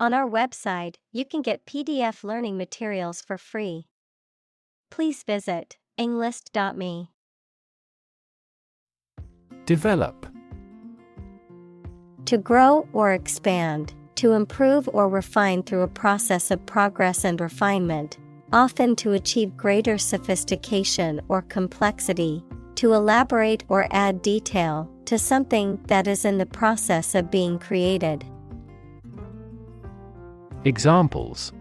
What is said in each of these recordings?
On our website, you can get PDF learning materials for free. Please visit englist.me. Develop. To grow or expand, to improve or refine through a process of progress and refinement, often to achieve greater sophistication or complexity, to elaborate or add detail to something that is in the process of being created. Examples: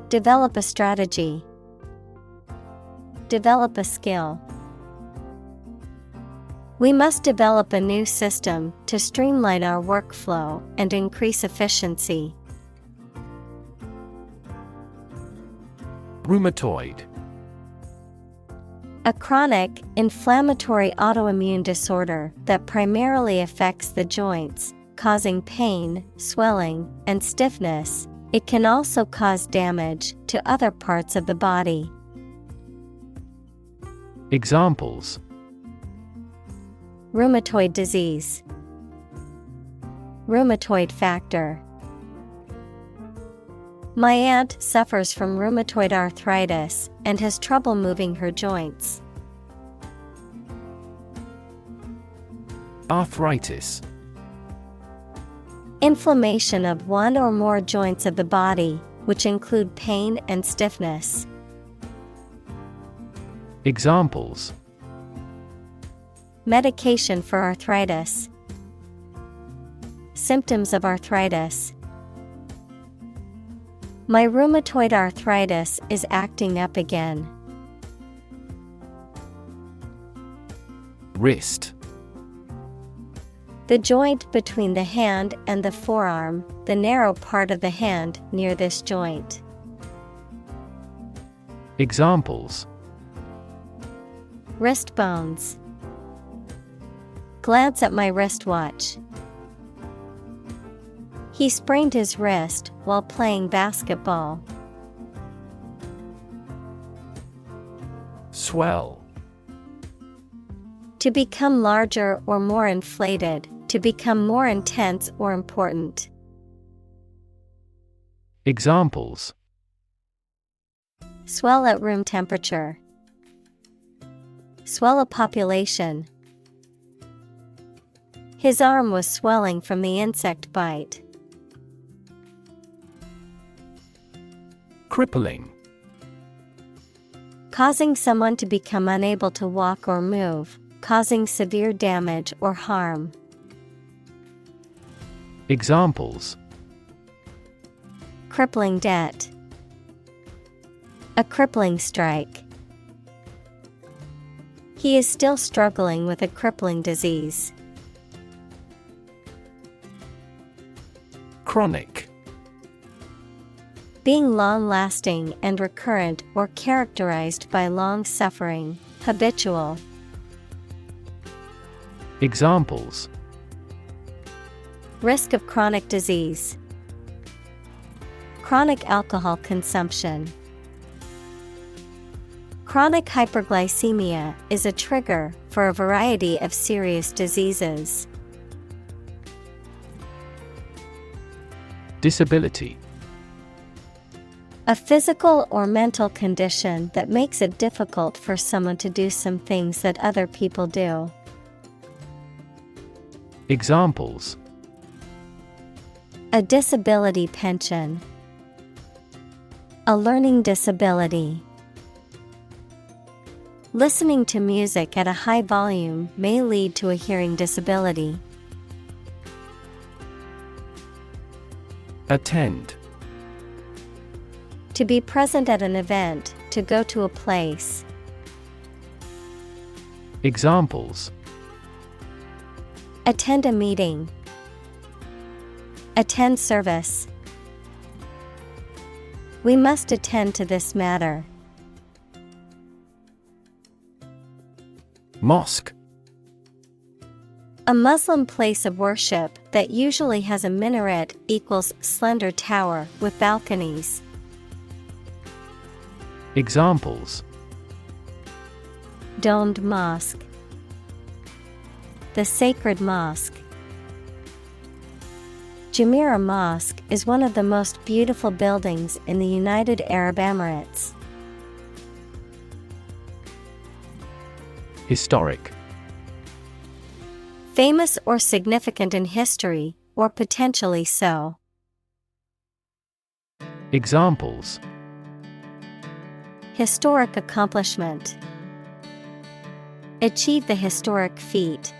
Develop a strategy. Develop a skill. We must develop a new system to streamline our workflow and increase efficiency. Rheumatoid. A chronic, inflammatory autoimmune disorder that primarily affects the joints, causing pain, swelling, and stiffness. It can also cause damage to other parts of the body. Examples: Rheumatoid disease. Rheumatoid factor. My aunt suffers from rheumatoid arthritis and has trouble moving her joints. Arthritis. Inflammation of one or more joints of the body, which include pain and stiffness. Examples: Medication for arthritis. Symptoms of arthritis. My rheumatoid arthritis is acting up again. Wrist. The joint between the hand and the forearm, the narrow part of the hand near this joint. Examples: Wrist bones. Glance at my wristwatch. He sprained his wrist while playing basketball. Swell. To become larger or more inflated, to become more intense or important. Examples: Swell at room temperature. Swell a population. His arm was swelling from the insect bite. Crippling. Causing someone to become unable to walk or move, causing severe damage or harm. Examples: Crippling debt. A crippling strike. He is still struggling with a crippling disease. Chronic. Being long-lasting and recurrent or characterized by long suffering, habitual. Examples: Risk of chronic disease. Chronic alcohol consumption. Chronic hyperglycemia is a trigger for a variety of serious diseases. Disability. A physical or mental condition that makes it difficult for someone to do some things that other people do. Examples: A disability pension. A learning disability. Listening to music at a high volume may lead to a hearing disability. Attend. To be present at an event, to go to a place. Examples: Attend a meeting. Attend service. We must attend to this matter. Mosque. A Muslim place of worship that usually has a minaret equals slender tower with balconies. Examples: Domed mosque. The sacred mosque. Jumeirah Mosque is one of the most beautiful buildings in the United Arab Emirates. Historic. Famous or significant in history, or potentially so. Examples: Historic accomplishment. Achieve the historic feat.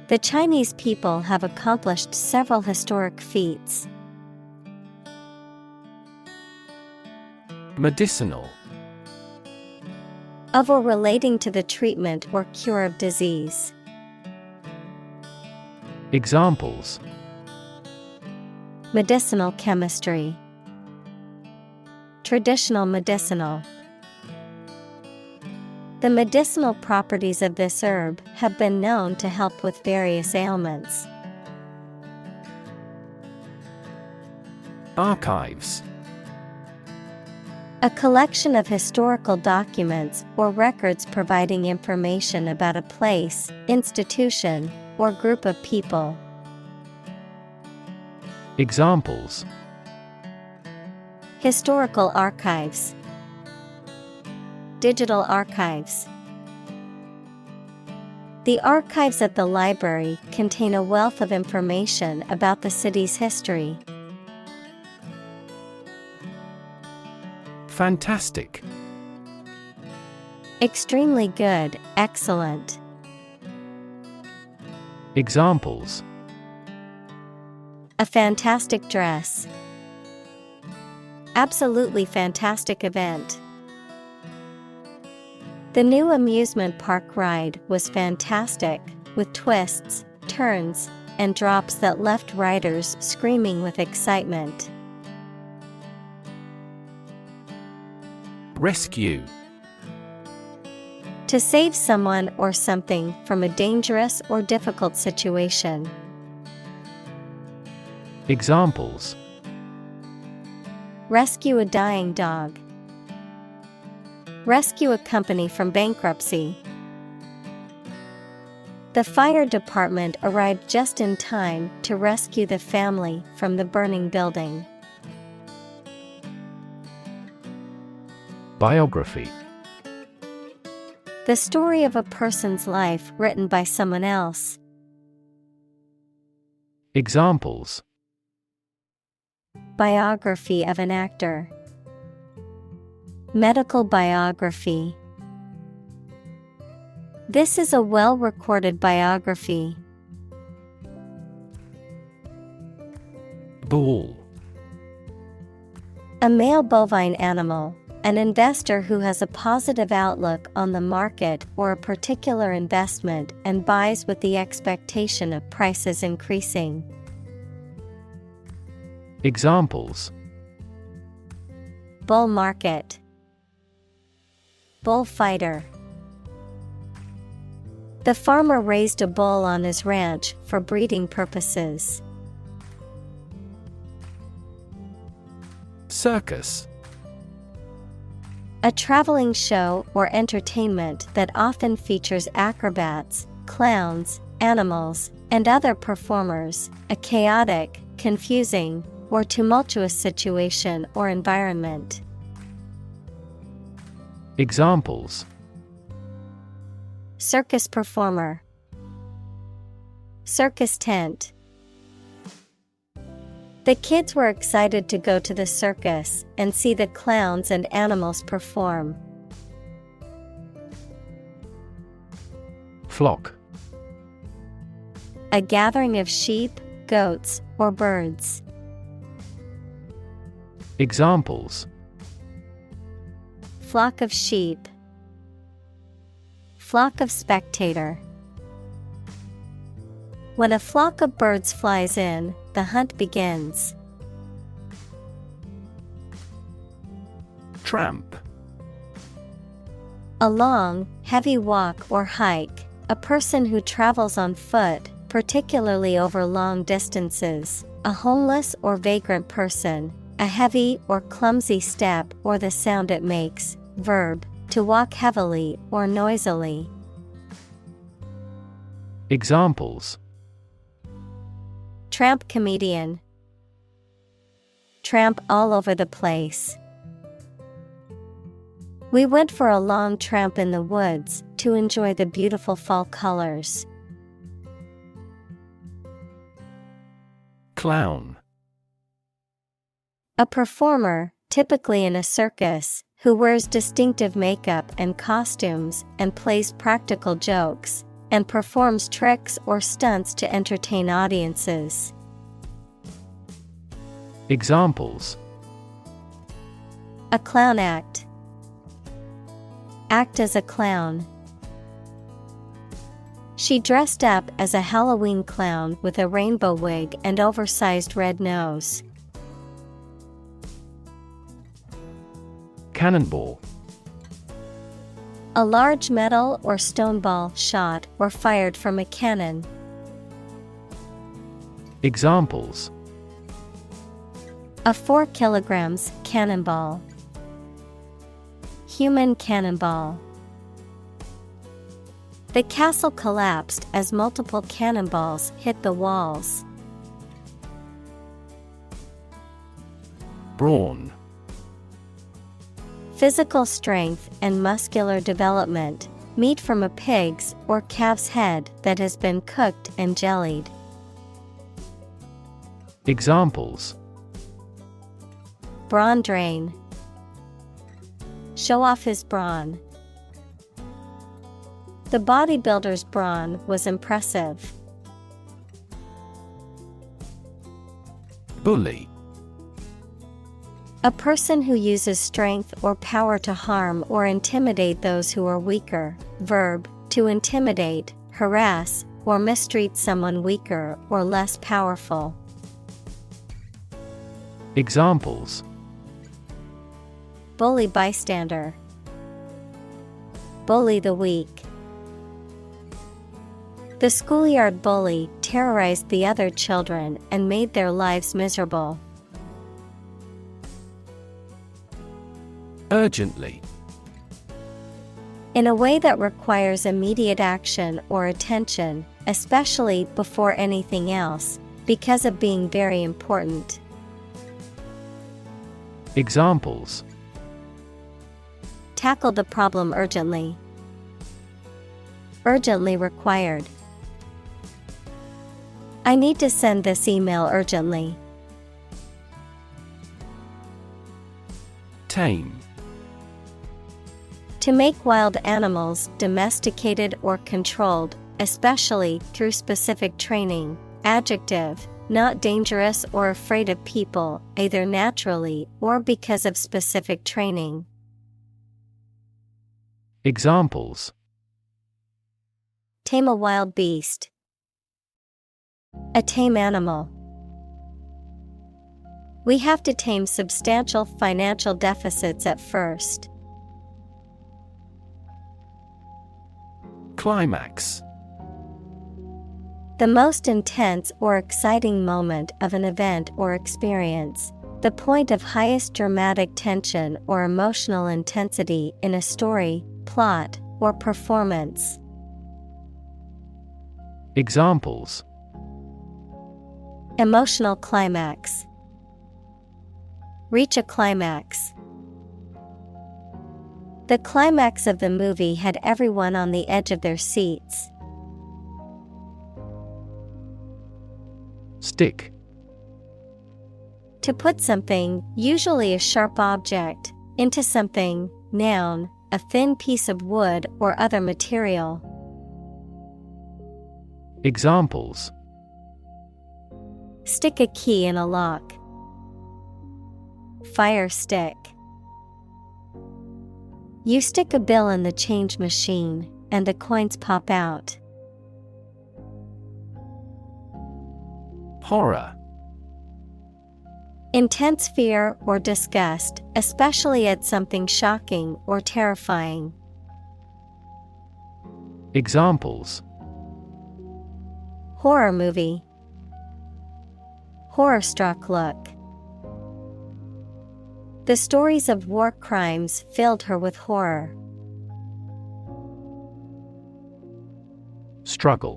The Chinese people have accomplished several historic feats. Medicinal. Of or relating to the treatment or cure of disease. Examples: Medicinal chemistry. Traditional medicinal. The medicinal properties of this herb have been known to help with various ailments. Archives. A collection of historical documents or records providing information about a place, institution, or group of people. Examples: Historical archives. Digital archives. The archives at the library contain a wealth of information about the city's history. Fantastic. Extremely good, excellent. Examples: A fantastic dress. Absolutely fantastic event. The new amusement park ride was fantastic, with twists, turns, and drops that left riders screaming with excitement. Rescue. To save someone or something from a dangerous or difficult situation. Examples: Rescue a dying dog. Rescue a company from bankruptcy. The fire department arrived just in time to rescue the family from the burning building. Biography. The story of a person's life written by someone else. Examples: Biography of an actor. Medical biography. This is a well-recorded biography. Bull. A male bovine animal, an investor who has a positive outlook on the market or a particular investment and buys with the expectation of prices increasing. Examples: Bull market. Bullfighter. The farmer raised a bull on his ranch for breeding purposes. Circus. A traveling show or entertainment that often features acrobats, clowns, animals, and other performers, a chaotic, confusing, or tumultuous situation or environment. Examples: Circus performer. Circus tent. The kids were excited to go to the circus and see the clowns and animals perform. Flock. A gathering of sheep, goats, or birds. Examples: Flock of sheep. Flock of spectator. When a flock of birds flies in, the hunt begins. Tramp. A long, heavy walk or hike, a person who travels on foot, particularly over long distances, a homeless or vagrant person, a heavy or clumsy step or the sound it makes, verb, to walk heavily or noisily. Tramp comedian. Tramp all over the place. We went for a long tramp in the woods to enjoy the beautiful fall colors. Clown. A performer, typically in a circus, who wears distinctive makeup and costumes and plays practical jokes, and performs tricks or stunts to entertain audiences. Examples: A clown act. Act as a clown. She dressed up as a Halloween clown with a rainbow wig and oversized red nose. Cannonball. A large metal or stone ball shot or fired from a cannon. Examples: A 4 kilograms cannonball. Human cannonball. The castle collapsed as multiple cannonballs hit the walls. Brawn. Physical strength and muscular development, meat from a pig's or calf's head that has been cooked and jellied. Examples: Brawn drain. Show off his brawn. The bodybuilder's brawn was impressive. Bully. A person who uses strength or power to harm or intimidate those who are weaker. Verb, to intimidate, harass, or mistreat someone weaker or less powerful. Examples: Bully bystander. Bully the weak. The schoolyard bully terrorized the other children and made their lives miserable. Urgently. In a way that requires immediate action or attention, especially before anything else, because of being very important. Examples: Tackle the problem urgently. Urgently required. I need to send this email urgently. Tame. To make wild animals domesticated or controlled, especially through specific training. Adjective, not dangerous or afraid of people, either naturally or because of specific training. Examples: Tame a wild beast. A tame animal. We have to tame substantial financial deficits at first. Climax. The most intense or exciting moment of an event or experience. The point of highest dramatic tension or emotional intensity in a story, plot, or performance. Examples: Emotional climax. Reach a climax. The climax of the movie had everyone on the edge of their seats. Stick. To put something, usually a sharp object, into something, noun, a thin piece of wood or other material. Examples: Stick a key in a lock. Fire stick. You stick a bill in the change machine, and the coins pop out. Horror. Intense fear or disgust, especially at something shocking or terrifying. Examples: Horror movie. Horror-struck look. The stories of war crimes filled her with horror. Struggle.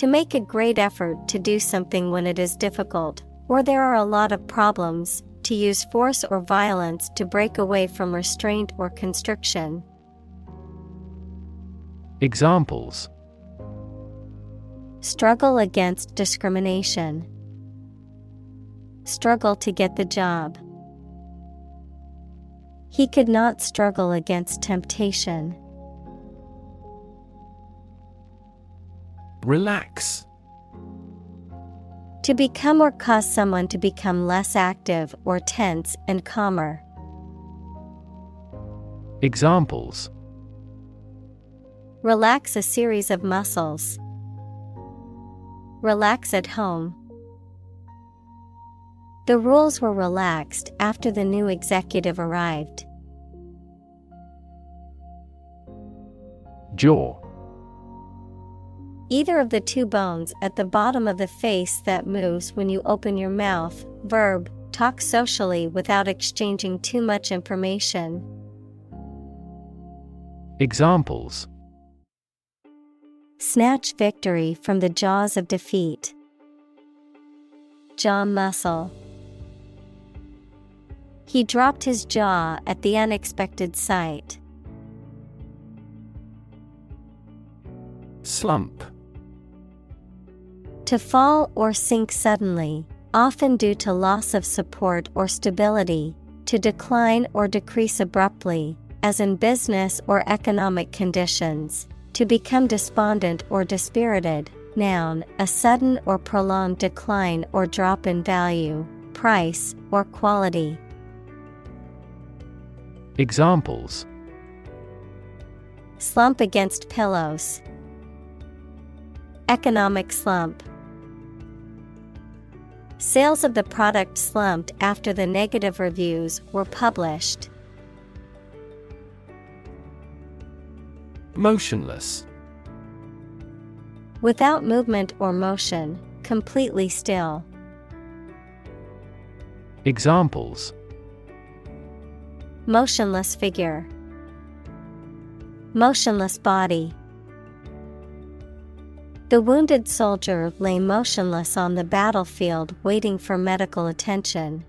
To make a great effort to do something when it is difficult, or there are a lot of problems, to use force or violence to break away from restraint or constriction. Examples: struggle against discrimination, struggle to get the job. He could not struggle against temptation. Relax. To become or cause someone to become less active or tense and calmer. Examples: relax a series of muscles. Relax at home. The rules were relaxed after the new executive arrived. Jaw. Either of the two bones at the bottom of the face that moves when you open your mouth. Verb, talk socially without exchanging too much information. Examples: snatch victory from the jaws of defeat. Jaw muscle. He dropped his jaw at the unexpected sight. Slump. To fall or sink suddenly, often due to loss of support or stability, to decline or decrease abruptly, as in business or economic conditions, to become despondent or dispirited. Noun, a sudden or prolonged decline or drop in value, price, or quality. Examples: slump against pillows. Economic slump. Sales of the product slumped after the negative reviews were published. Motionless. Without movement or motion, completely still. Examples: motionless figure. Motionless body. The wounded soldier lay motionless on the battlefield waiting for medical attention.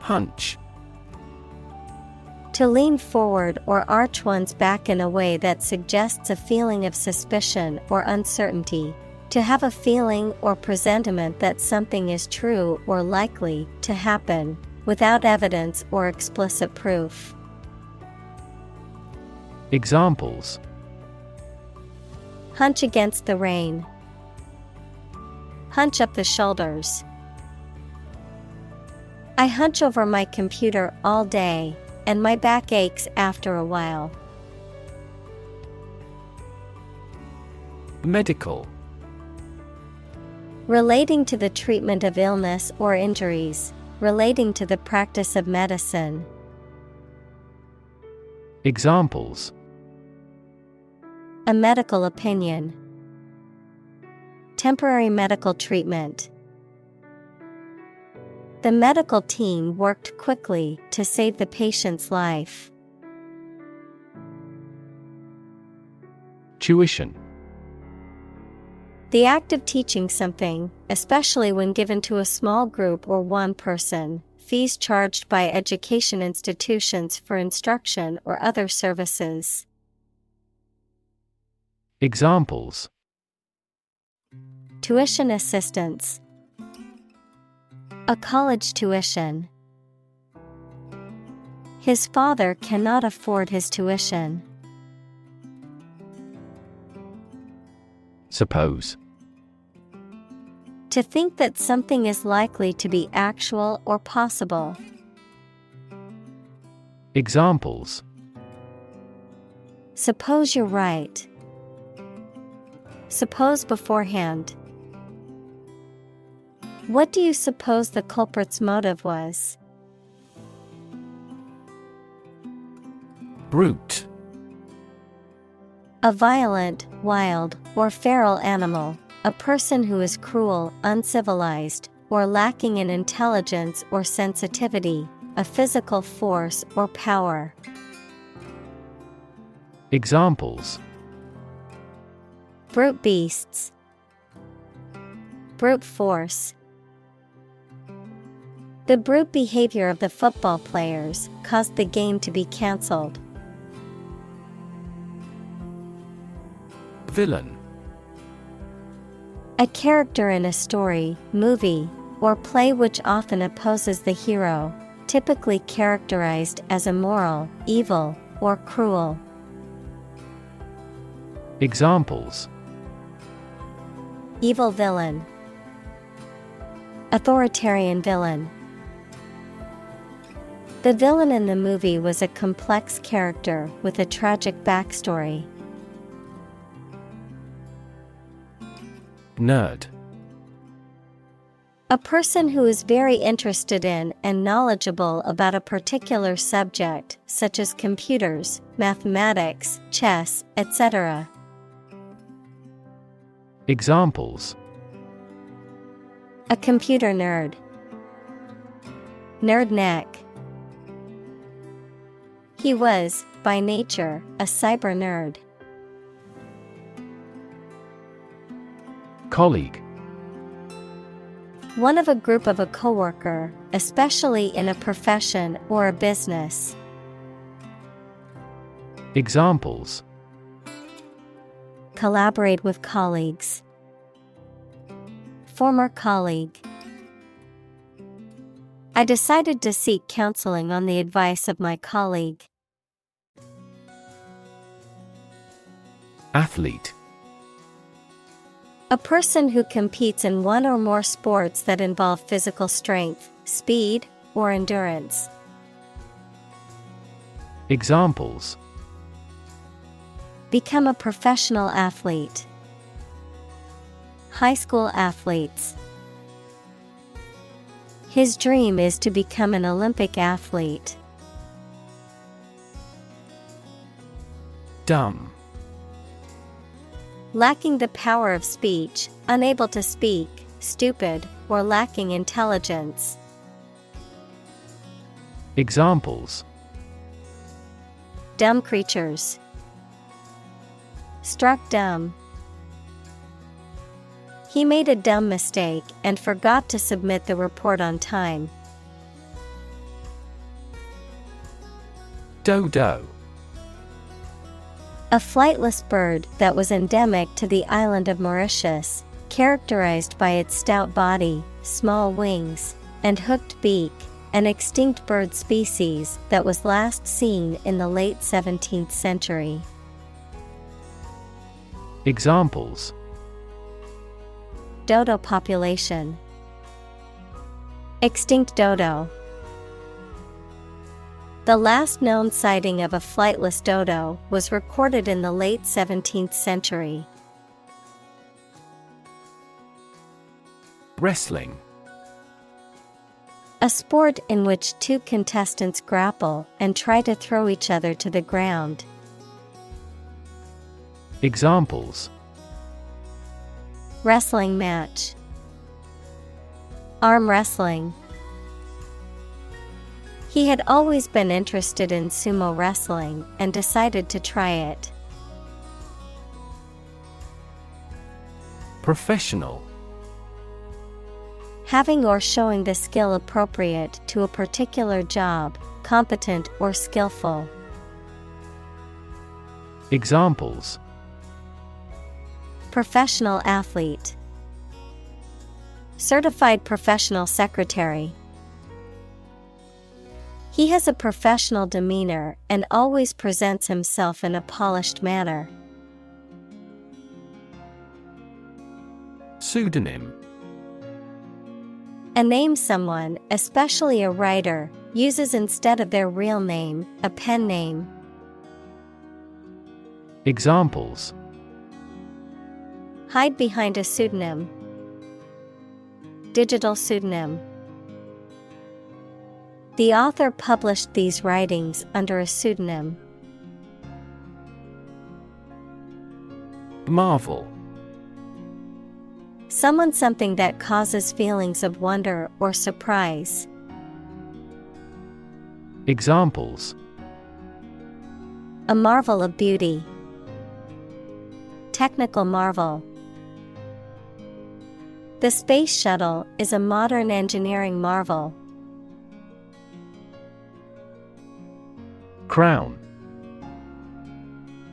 Hunch. To lean forward or arch one's back in a way that suggests a feeling of suspicion or uncertainty. To have a feeling or presentiment that something is true or likely to happen, without evidence or explicit proof. Examples: hunch against the rain. Hunch up the shoulders. I hunch over my computer all day, and my back aches after a while. Medical. Relating to the treatment of illness or injuries, relating to the practice of medicine. Examples: a medical opinion. Temporary medical treatment. The medical team worked quickly to save the patient's life. Tuition. The act of teaching something, especially when given to a small group or one person. Fees charged by education institutions for instruction or other services. Examples: tuition assistance. A college tuition. His father cannot afford his tuition. Suppose. To think that something is likely to be actual or possible. Examples: suppose you're right. Suppose beforehand. What do you suppose the culprit's motive was? Brute. A violent, wild, or feral animal, a person who is cruel, uncivilized, or lacking in intelligence or sensitivity, a physical force or power. Examples: Brute beasts. Brute force. The brute behavior of the football players caused the game to be cancelled. Villain. A character in a story, movie, or play which often opposes the hero, typically characterized as immoral, evil, or cruel. Examples: Evil villain. Authoritarian villain. The villain in the movie was a complex character with a tragic backstory. Nerd. A person who is very interested in and knowledgeable about a particular subject, such as computers, mathematics, chess, etc. Examples: A computer nerd. Nerd neck. He was, by nature, a cyber nerd. Colleague. One of a group of a coworker, especially in a profession or a business. Examples: Collaborate with colleagues. Former colleague. I decided to seek counseling on the advice of my colleague. Athlete. A person who competes in one or more sports that involve physical strength, speed, or endurance. Examples: Become a professional athlete. High school athletes. His dream is to become an Olympic athlete. Dumb. Lacking the power of speech, unable to speak, stupid, or lacking intelligence. Examples: Dumb creatures. Struck dumb. He made a dumb mistake and forgot to submit the report on time. Dodo. A flightless bird that was endemic to the island of Mauritius, characterized by its stout body, small wings, and hooked beak, an extinct bird species that was last seen in the late 17th century. Examples: Dodo population. Extinct dodo. The last known sighting of a flightless dodo was recorded in the late 17th century. Wrestling. A sport in which two contestants grapple and try to throw each other to the ground. Examples: Wrestling match. Arm wrestling. He had always been interested in sumo wrestling and decided to try it. Professional. Having or showing the skill appropriate to a particular job, competent or skillful. Examples: Professional athlete. Certified professional secretary. He has a professional demeanor and always presents himself in a polished manner. Pseudonym. A name someone, especially a writer, uses instead of their real name, a pen name. Examples: Hide behind a pseudonym. Digital pseudonym. The author published these writings under a pseudonym. Marvel. Someone something that causes feelings of wonder or surprise. Examples: A marvel of beauty. technical marvel. The space shuttle is a modern engineering marvel. Crown.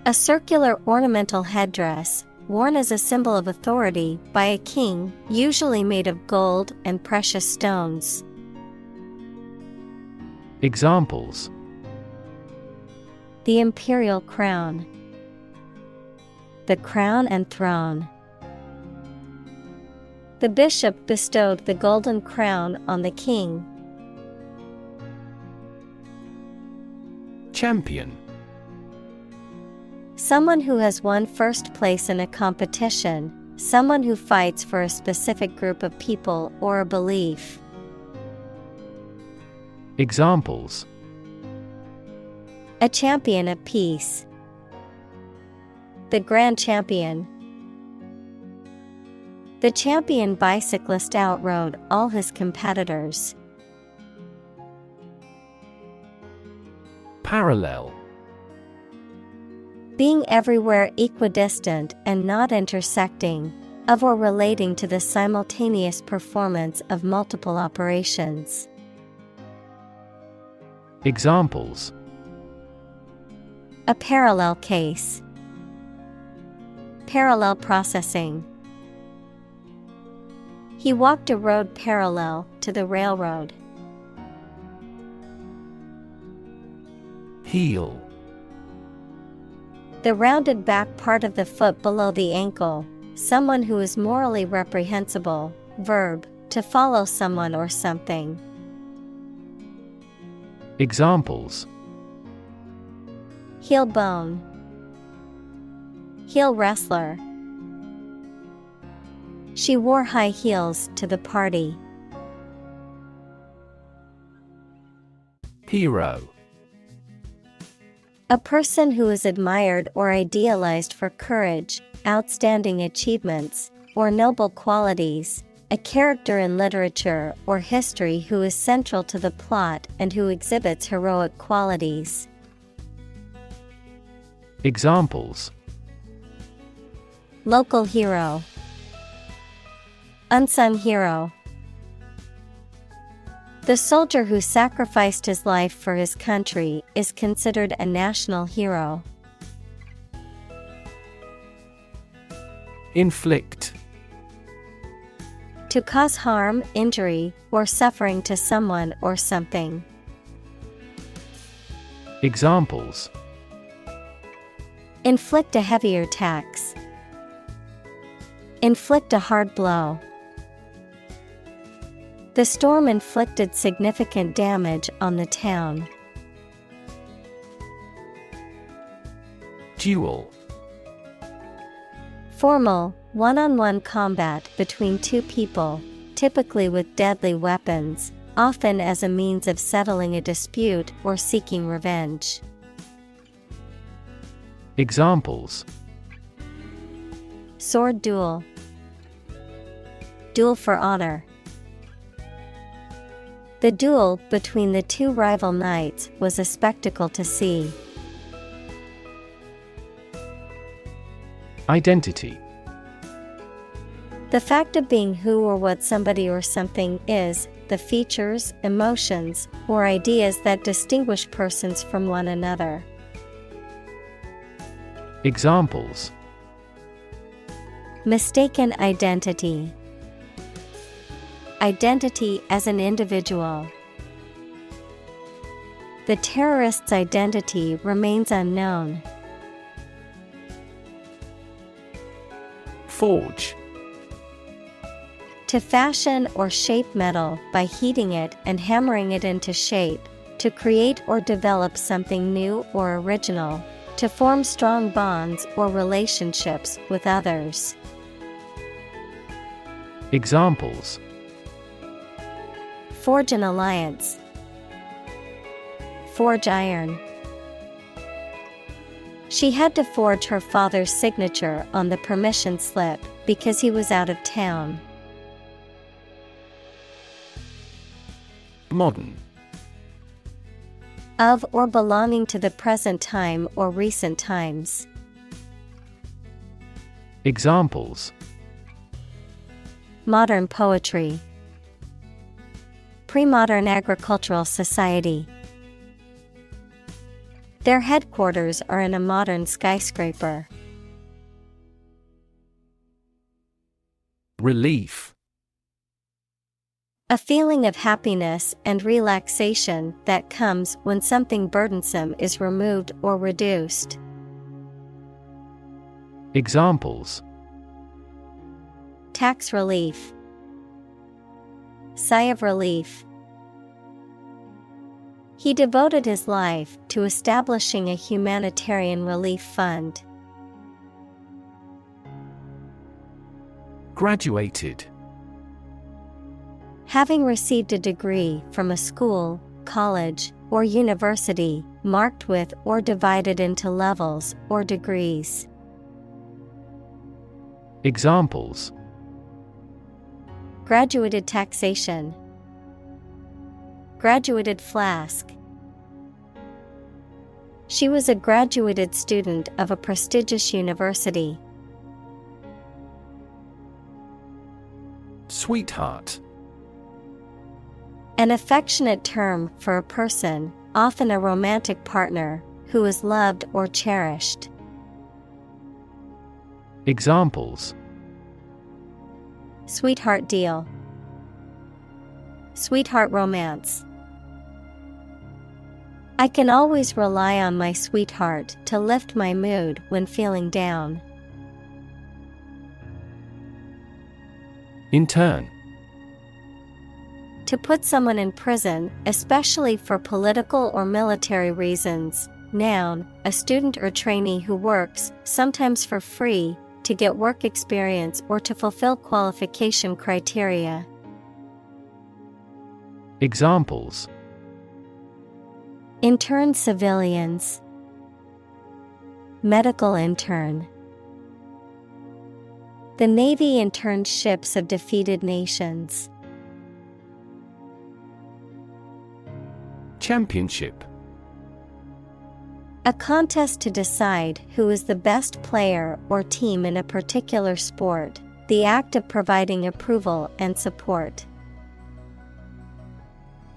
A circular ornamental headdress, worn as a symbol of authority by a king, usually made of gold and precious stones. Examples: The imperial crown. The crown and throne. The bishop bestowed the golden crown on the king. Champion. Someone who has won first place in a competition, someone who fights for a specific group of people or a belief. Examples: A champion of peace. The grand champion. The champion bicyclist outrode all his competitors. Parallel. Being everywhere equidistant and not intersecting, of or relating to the simultaneous performance of multiple operations. Examples: A parallel case. Parallel processing. He walked a road parallel to the railroad. Heel. The rounded back part of the foot below the ankle, someone who is morally reprehensible. Verb, to follow someone or something. Examples: Heel bone. Heel wrestler. She wore high heels to the party. Hero. A person who is admired or idealized for courage, outstanding achievements, or noble qualities, a character in literature or history who is central to the plot and who exhibits heroic qualities. Examples: Local hero. Unsung hero. The soldier who sacrificed his life for his country is considered a national hero. Inflict. To cause harm, injury, or suffering to someone or something. Examples: Inflict a heavier tax. Inflict a hard blow. The storm inflicted significant damage on the town. Duel. Formal, one-on-one combat between two people, typically with deadly weapons, often as a means of settling a dispute or seeking revenge. Examples: Sword duel. Duel for honor. The duel between the two rival knights was a spectacle to see. Identity. The fact of being who or what somebody or something is, the features, emotions, or ideas that distinguish persons from one another. Examples: Mistaken identity. Identity as an individual. The terrorist's identity remains unknown. Forge. To fashion or shape metal by heating it and hammering it into shape, to create or develop something new or original, to form strong bonds or relationships with others. Examples: Forge an alliance. Forge iron. She had to forge her father's signature on the permission slip because he was out of town. Modern. Of or belonging to the present time or recent times. Examples: modern poetry, pre-modern agricultural society. Their headquarters are in a modern skyscraper. Relief. A feeling of happiness and relaxation that comes when something burdensome is removed or reduced. Examples: tax relief, sigh of relief. He devoted his life to establishing a humanitarian relief fund. Graduated. Having received a degree from a school, college, or university, marked with or divided into levels or degrees. Examples: graduated taxation, graduated flask. She was a graduated student of a prestigious university. Sweetheart. An affectionate term for a person, often a romantic partner, who is loved or cherished. Examples: sweetheart deal, sweetheart romance. I can always rely on my sweetheart to lift my mood when feeling down. Intern. To put someone in prison, especially for political or military reasons. Noun, a student or trainee who works, sometimes for free, to get work experience or to fulfill qualification criteria. Examples: intern civilians, medical intern. The Navy interned ships of defeated nations. Championship. A contest to decide who is the best player or team in a particular sport, the act of providing approval and support.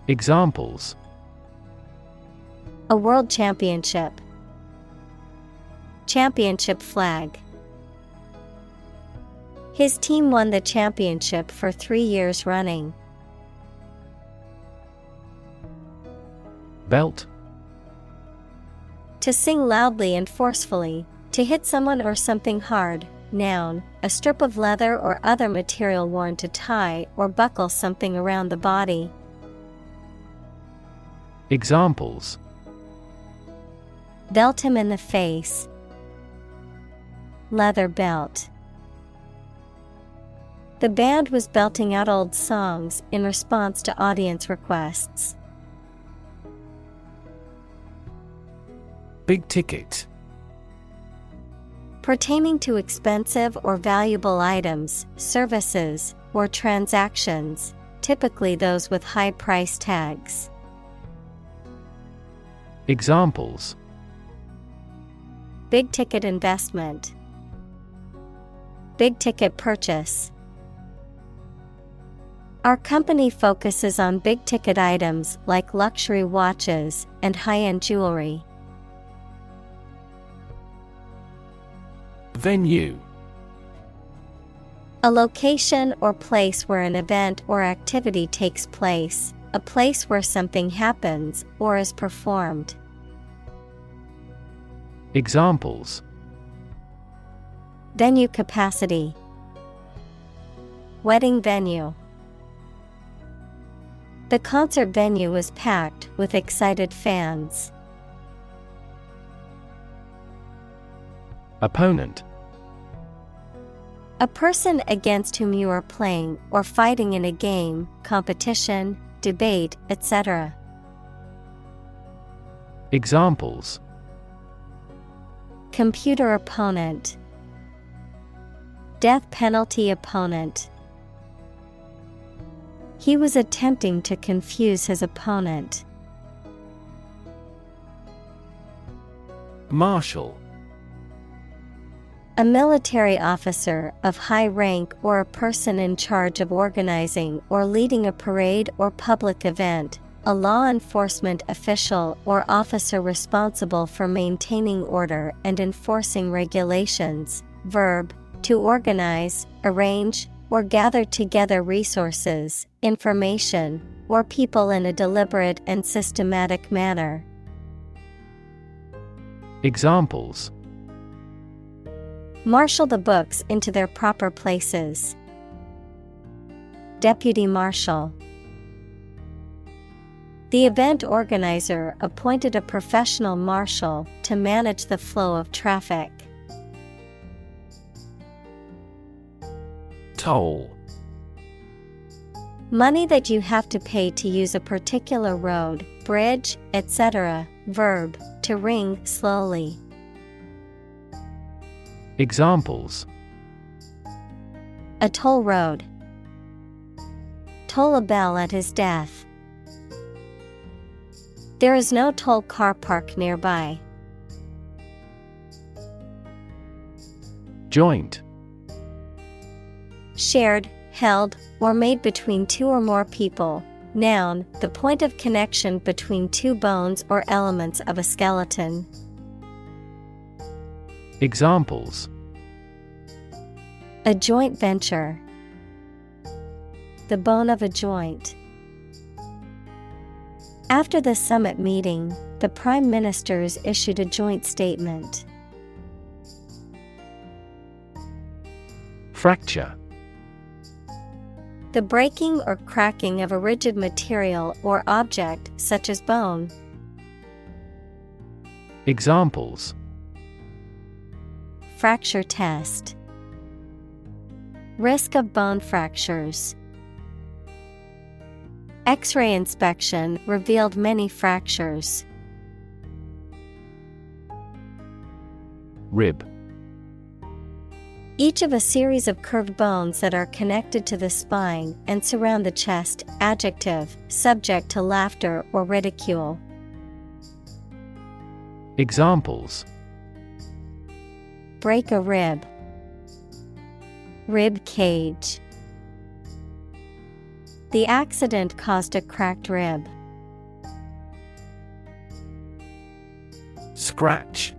Examples: a world championship, championship flag. His team won the championship for 3 years running. Belt. To sing loudly and forcefully, to hit someone or something hard. Noun, a strip of leather or other material worn to tie or buckle something around the body. Examples: belt him in the face, leather belt. The band was belting out old songs in response to audience requests. Big ticket. Pertaining to expensive or valuable items, services, or transactions, typically those with high price tags. Examples: big ticket investment, big ticket purchase. Our company focuses on big ticket items like luxury watches and high-end jewelry. Venue. A location or place where an event or activity takes place, a place where something happens or is performed. Examples: venue capacity, wedding venue. The concert venue was packed with excited fans. Opponent. A person against whom you are playing or fighting in a game, competition, debate, etc. Examples: computer opponent, death penalty opponent. He was attempting to confuse his opponent. Marshal. A military officer of high rank or a person in charge of organizing or leading a parade or public event, a law enforcement official or officer responsible for maintaining order and enforcing regulations. Verb, to organize, arrange, or gather together resources, information, or people in a deliberate and systematic manner. Examples: Marshal the books into their proper places. Deputy marshal. The event organizer appointed a professional marshal to manage the flow of traffic. Toll. Money that you have to pay to use a particular road, bridge, etc. Verb, to ring slowly. Examples: A toll road. Toll a bell at his death. There is no toll car park nearby. Joint. Shared, held, or made between two or more people. Noun, the point of connection between two bones or elements of a skeleton. Examples: A joint venture. The bone of a joint. After the summit meeting, the prime ministers issued a joint statement. Fracture. The breaking or cracking of a rigid material or object, such as bone. Examples: Fracture test. Risk of bone fractures. X-ray inspection revealed many fractures. Rib. Each of a series of curved bones that are connected to the spine and surround the chest. Adjective, subject to laughter or ridicule. Examples: Break a rib. Rib cage. The accident caused a cracked rib. Scratch.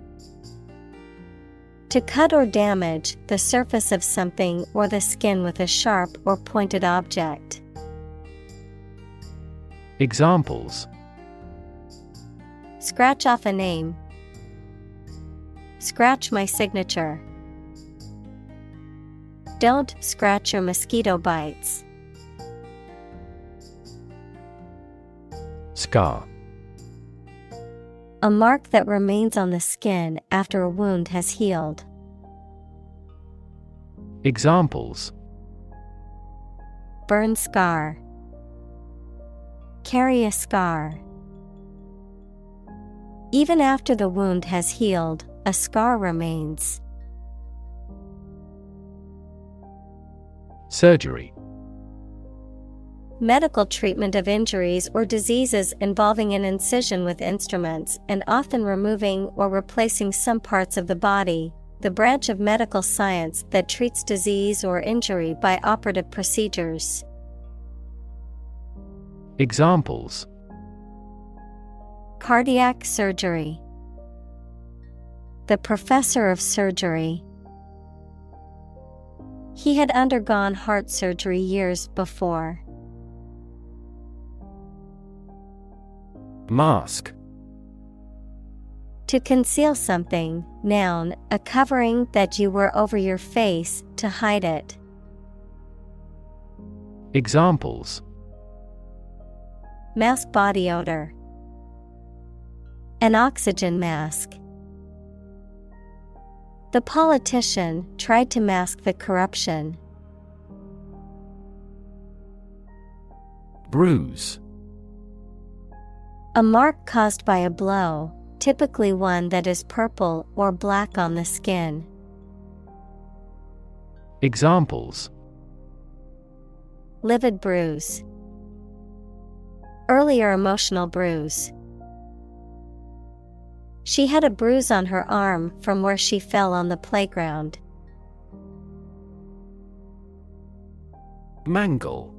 To cut or damage the surface of something or the skin with a sharp or pointed object. Examples: Scratch off a name. Scratch my signature. Don't scratch your mosquito bites. Scar. A mark that remains on the skin after a wound has healed. Examples: Burn scar. Carry a scar. Even after the wound has healed, a scar remains. Surgery. Medical treatment of injuries or diseases involving an incision with instruments and often removing or replacing some parts of the body, the branch of medical science that treats disease or injury by operative procedures. Examples: Cardiac surgery. The professor of surgery. He had undergone heart surgery years before. Mask. To conceal something. Noun, a covering that you wear over your face to hide it. Examples: Mask body odor. An oxygen mask. The politician tried to mask the corruption. Bruise. A mark caused by a blow, typically one that is purple or black on the skin. Examples: Livid bruise. Earlier emotional bruise. She had a bruise on her arm from where she fell on the playground. Mangle.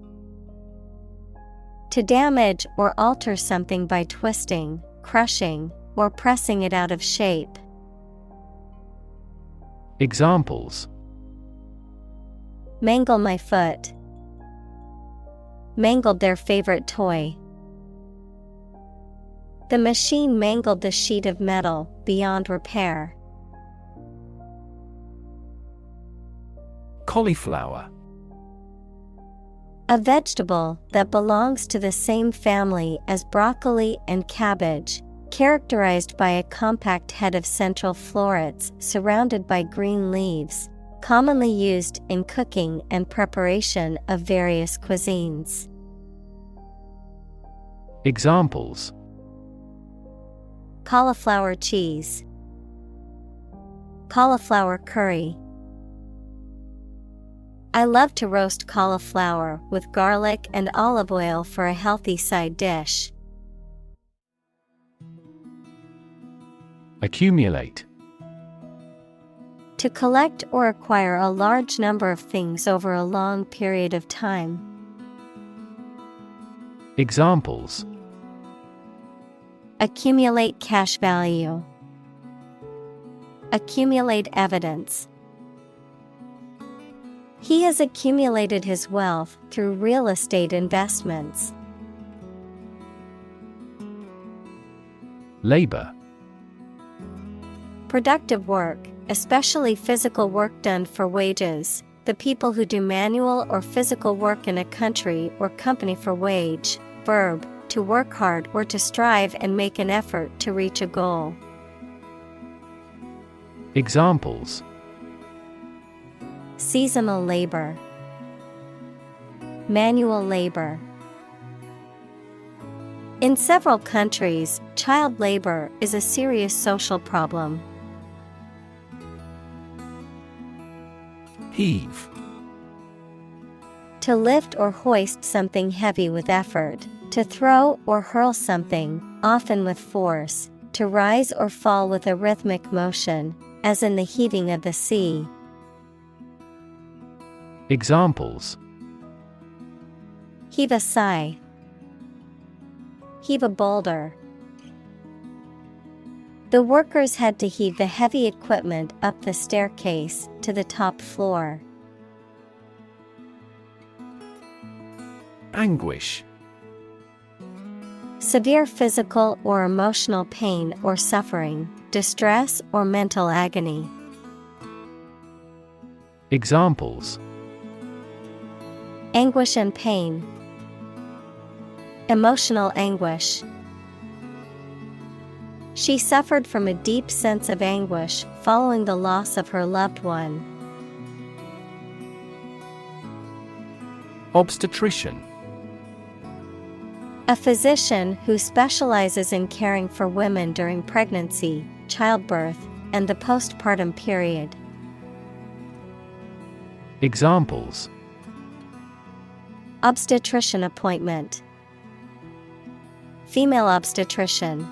To damage or alter something by twisting, crushing, or pressing it out of shape. Examples: Mangle my foot. Mangled their favorite toy. The machine mangled the sheet of metal beyond repair. Cauliflower. A vegetable that belongs to the same family as broccoli and cabbage, characterized by a compact head of central florets surrounded by green leaves, commonly used in cooking and preparation of various cuisines. Examples: Cauliflower cheese. Cauliflower curry. I love to roast cauliflower with garlic and olive oil for a healthy side dish. Accumulate. To collect or acquire a large number of things over a long period of time. Examples: Accumulate cash value. Accumulate evidence. He has accumulated his wealth through real estate investments. Labor. Productive work, especially physical work done for wages, the people who do manual or physical work in a country or company for wage. Verb, to work hard or to strive and make an effort to reach a goal. Examples: Seasonal labor. Manual labor. In several countries, child labor is a serious social problem. Heave. To lift or hoist something heavy with effort, to throw or hurl something, often with force, to rise or fall with a rhythmic motion, as in the heaving of the sea. Examples: Heave a sigh. Heave a boulder. The workers had to heave the heavy equipment up the staircase to the top floor. Anguish. Severe physical or emotional pain or suffering, distress or mental agony. Examples: Anguish and pain. Emotional anguish. She suffered from a deep sense of anguish following the loss of her loved one. Obstetrician. A physician who specializes in caring for women during pregnancy, childbirth, and the postpartum period. Examples: Obstetrician appointment. Female obstetrician.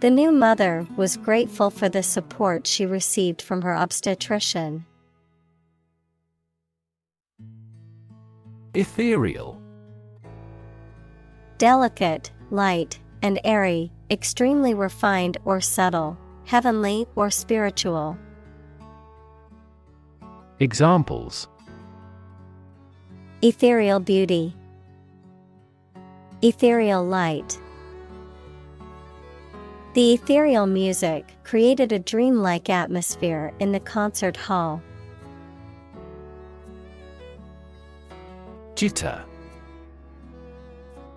The new mother was grateful for the support she received from her obstetrician. Ethereal. Delicate, light, and airy, extremely refined or subtle, heavenly or spiritual. Examples: Ethereal beauty. Ethereal light. The ethereal music created a dreamlike atmosphere in the concert hall. Jitter.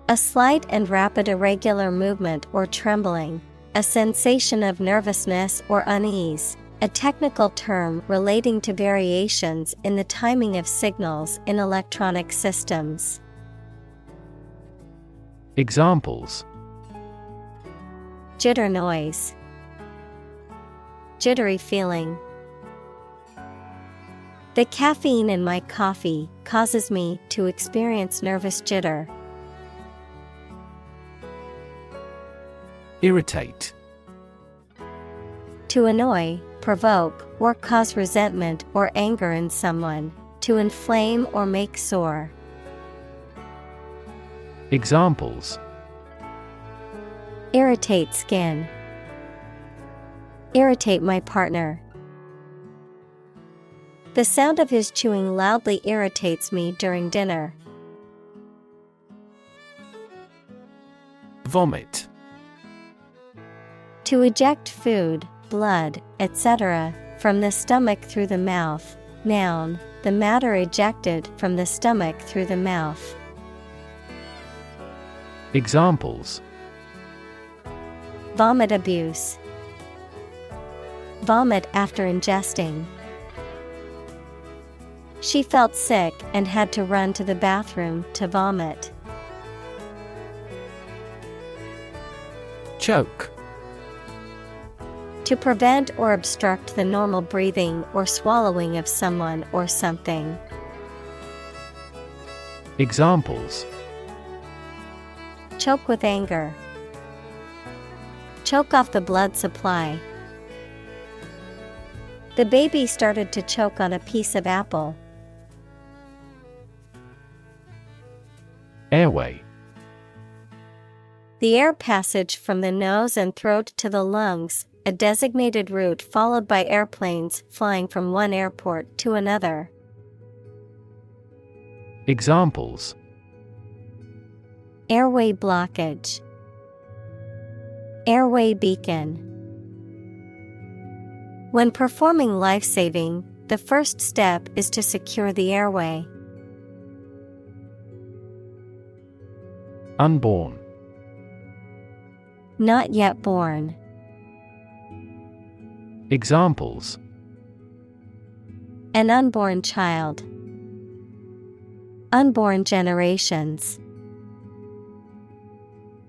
A slight and rapid irregular movement or trembling, a sensation of nervousness or unease, a technical term relating to variations in the timing of signals in electronic systems. Examples: Jitter noise. Jittery feeling. The caffeine in my coffee causes me to experience nervous jitter. Irritate. To annoy, provoke, or cause resentment or anger in someone, to inflame or make sore. Examples: Irritate skin. Irritate my partner. The sound of his chewing loudly irritates me during dinner. Vomit. To eject food, blood, etc., from the stomach through the mouth. Noun, the matter ejected from the stomach through the mouth. Examples: Vomit abuse. Vomit after ingesting. She felt sick and had to run to the bathroom to vomit. Choke. To prevent or obstruct the normal breathing or swallowing of someone or something. Examples: Choke with anger. Choke off the blood supply. The baby started to choke on a piece of apple. Airway. The air passage from the nose and throat to the lungs, a designated route followed by airplanes flying from one airport to another. Examples: Airway blockage. Airway beacon. When performing life-saving, the first step is to secure the airway. Unborn. Not yet born. Examples: An unborn child. Unborn generations.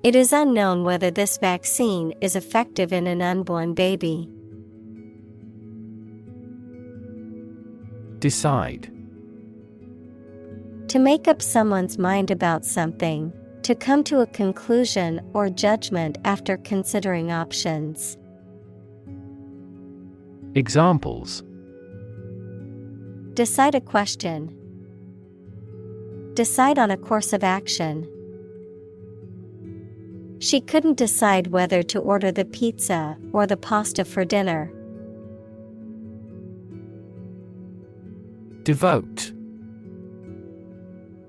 It is unknown whether this vaccine is effective in an unborn baby. Decide. To make up someone's mind about something, to come to a conclusion or judgment after considering options. Examples: Decide a question. Decide on a course of action. She couldn't decide whether to order the pizza or the pasta for dinner. Devote.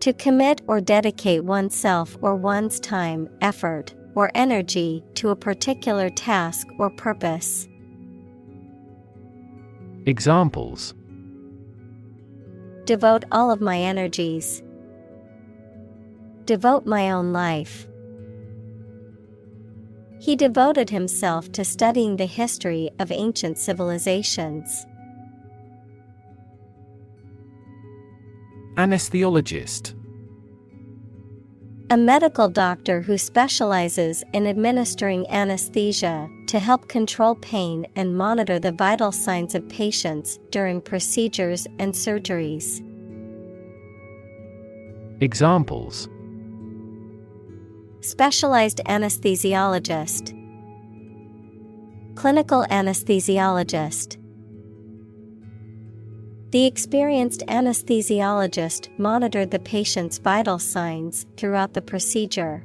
To commit or dedicate oneself or one's time, effort, or energy to a particular task or purpose. Examples: Devote all of my energies. Devote my own life. He devoted himself to studying the history of ancient civilizations. Anesthesiologist. A medical doctor who specializes in administering anesthesia to help control pain and monitor the vital signs of patients during procedures and surgeries. Examples: Specialized anesthesiologist. Clinical anesthesiologist. The experienced anesthesiologist monitored the patient's vital signs throughout the procedure.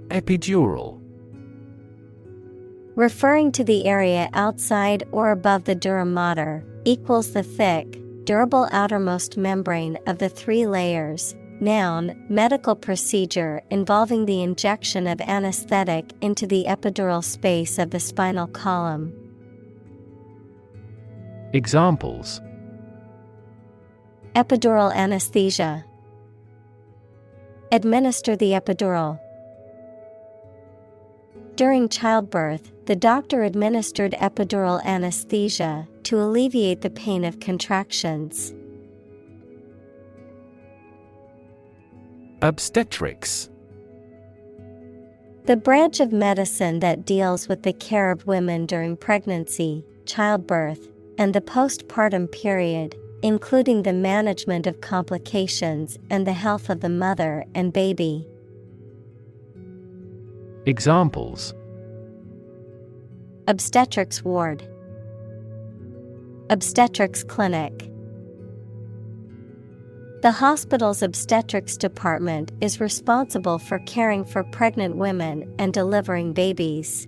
Epidural. Referring to the area outside or above the dura mater, equals the thick, durable outermost membrane of the three layers. Noun, medical procedure involving the injection of anesthetic into the epidural space of the spinal column. Examples: Epidural anesthesia. Administer the epidural. During childbirth, the doctor administered epidural anesthesia to alleviate the pain of contractions. Obstetrics. The branch of medicine that deals with the care of women during pregnancy, childbirth, and the postpartum period, including the management of complications and the health of the mother and baby. Examples: Obstetrics ward. Obstetrics clinic. The hospital's obstetrics department is responsible for caring for pregnant women and delivering babies.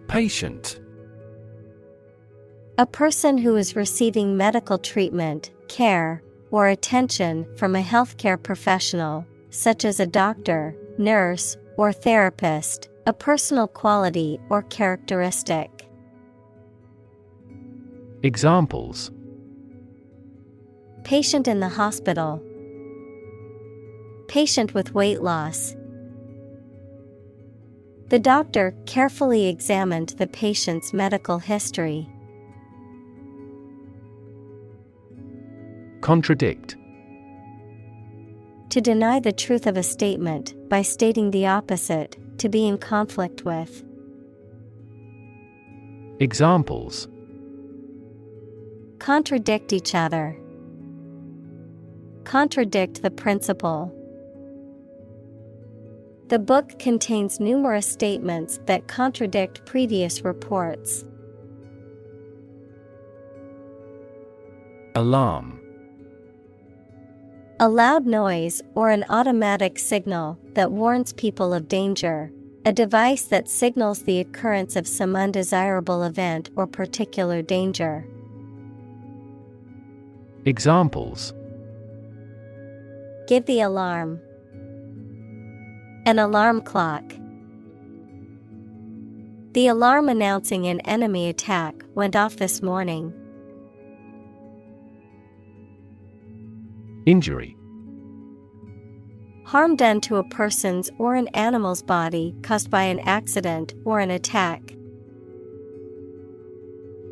Patient. A person who is receiving medical treatment, care, or attention from a healthcare professional, such as a doctor, nurse, or therapist, a personal quality or characteristic. Examples: Patient in the hospital. Patient with weight loss. The doctor carefully examined the patient's medical history. Contradict. To deny the truth of a statement by stating the opposite, to be in conflict with. Examples: Contradict each other. Contradict the principle. The book contains numerous statements that contradict previous reports. Alarm. A loud noise or an automatic signal that warns people of danger. A device that signals the occurrence of some undesirable event or particular danger. Examples: Give the alarm. An alarm clock. The alarm announcing an enemy attack went off this morning. Injury. Harm done to a person's or an animal's body caused by an accident or an attack.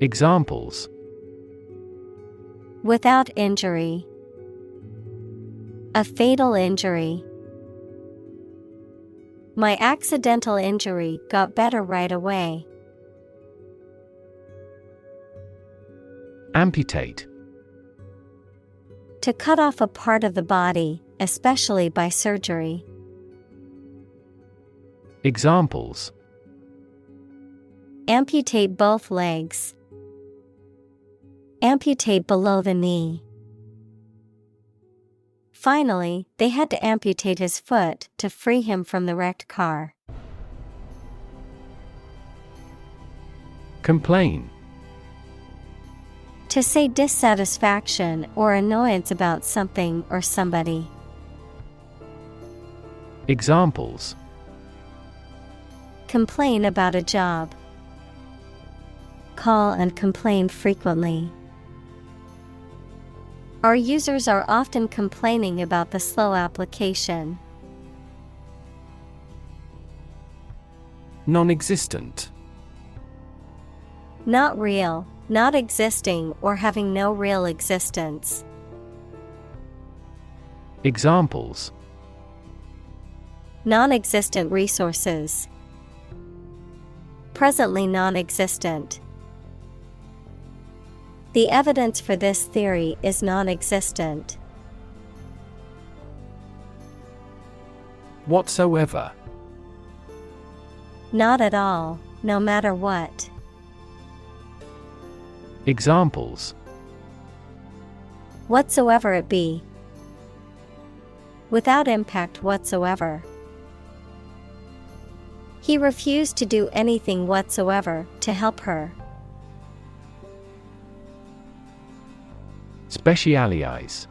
Examples: Without injury. A fatal injury. My accidental injury got better right away. Amputate. To cut off a part of the body, especially by surgery. Examples: Amputate both legs. Amputate below the knee. Finally, they had to amputate his foot to free him from the wrecked car. Complain. To say dissatisfaction or annoyance about something or somebody. Examples: Complain about a job. Call and complain frequently. Our users are often complaining about the slow application. Non-existent. Not real, not existing or having no real existence. Examples: Non-existent resources. Presently non-existent. The evidence for this theory is non-existent. Whatsoever. Not at all, no matter what. Examples: Whatsoever it be. Without impact whatsoever. He refused to do anything whatsoever to help her. Specialize.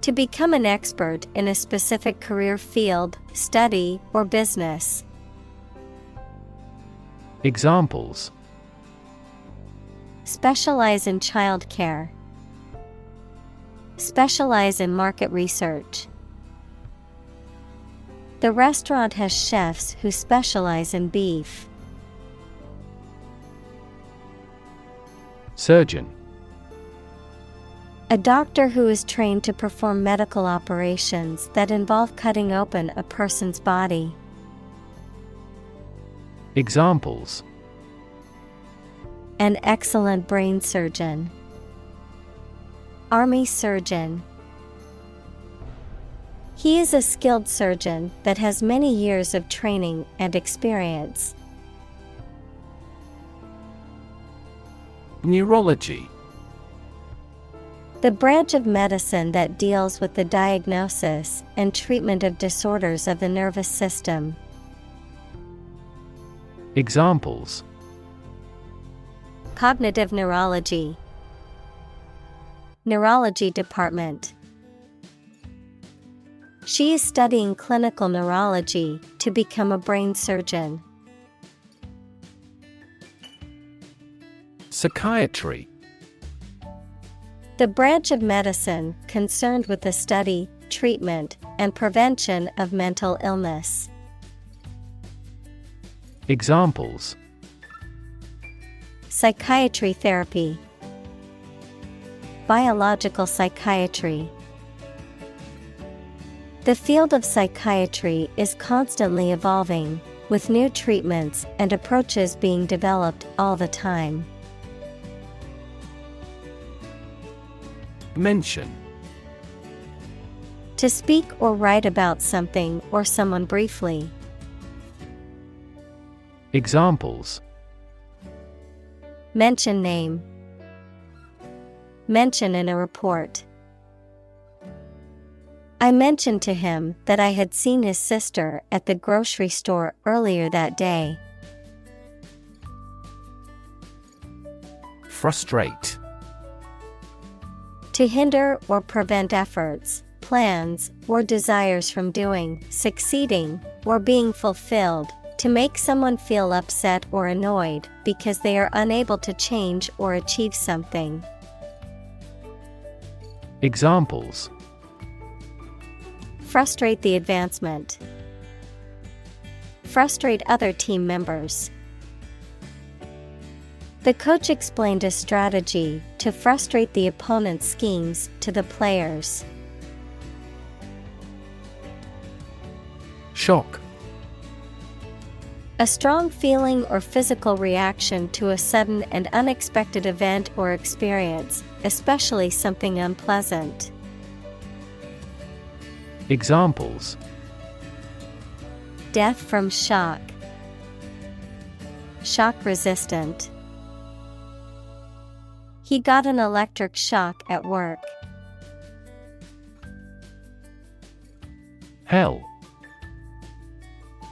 To become an expert in a specific career field, study, or business. Examples: Specialize in childcare. Specialize in market research. The restaurant has chefs who specialize in beef. Surgeon. A doctor who is trained to perform medical operations that involve cutting open a person's body. Examples: An excellent brain surgeon. Army surgeon. He is a skilled surgeon that has many years of training and experience. Neurology. The branch of medicine that deals with the diagnosis and treatment of disorders of the nervous system. Examples: Cognitive neurology, neurology department. She is studying clinical neurology to become a brain surgeon. Psychiatry. The branch of medicine concerned with the study, treatment, and prevention of mental illness. Examples: Psychiatry therapy, biological psychiatry. The field of psychiatry is constantly evolving, with new treatments and approaches being developed all the time. Mention. To speak or write about something or someone briefly. Examples: Mention name. Mention in a report. I mentioned to him that I had seen his sister at the grocery store earlier that day. Frustrate. To hinder or prevent efforts, plans, or desires from doing, succeeding, or being fulfilled. To make someone feel upset or annoyed because they are unable to change or achieve something. Examples: Frustrate the advancement. Frustrate other team members. The coach explained a strategy to frustrate the opponent's schemes to the players. Shock. A strong feeling or physical reaction to a sudden and unexpected event or experience, especially something unpleasant. Examples: Death from shock. Shock resistant. He got an electric shock at work. Hell.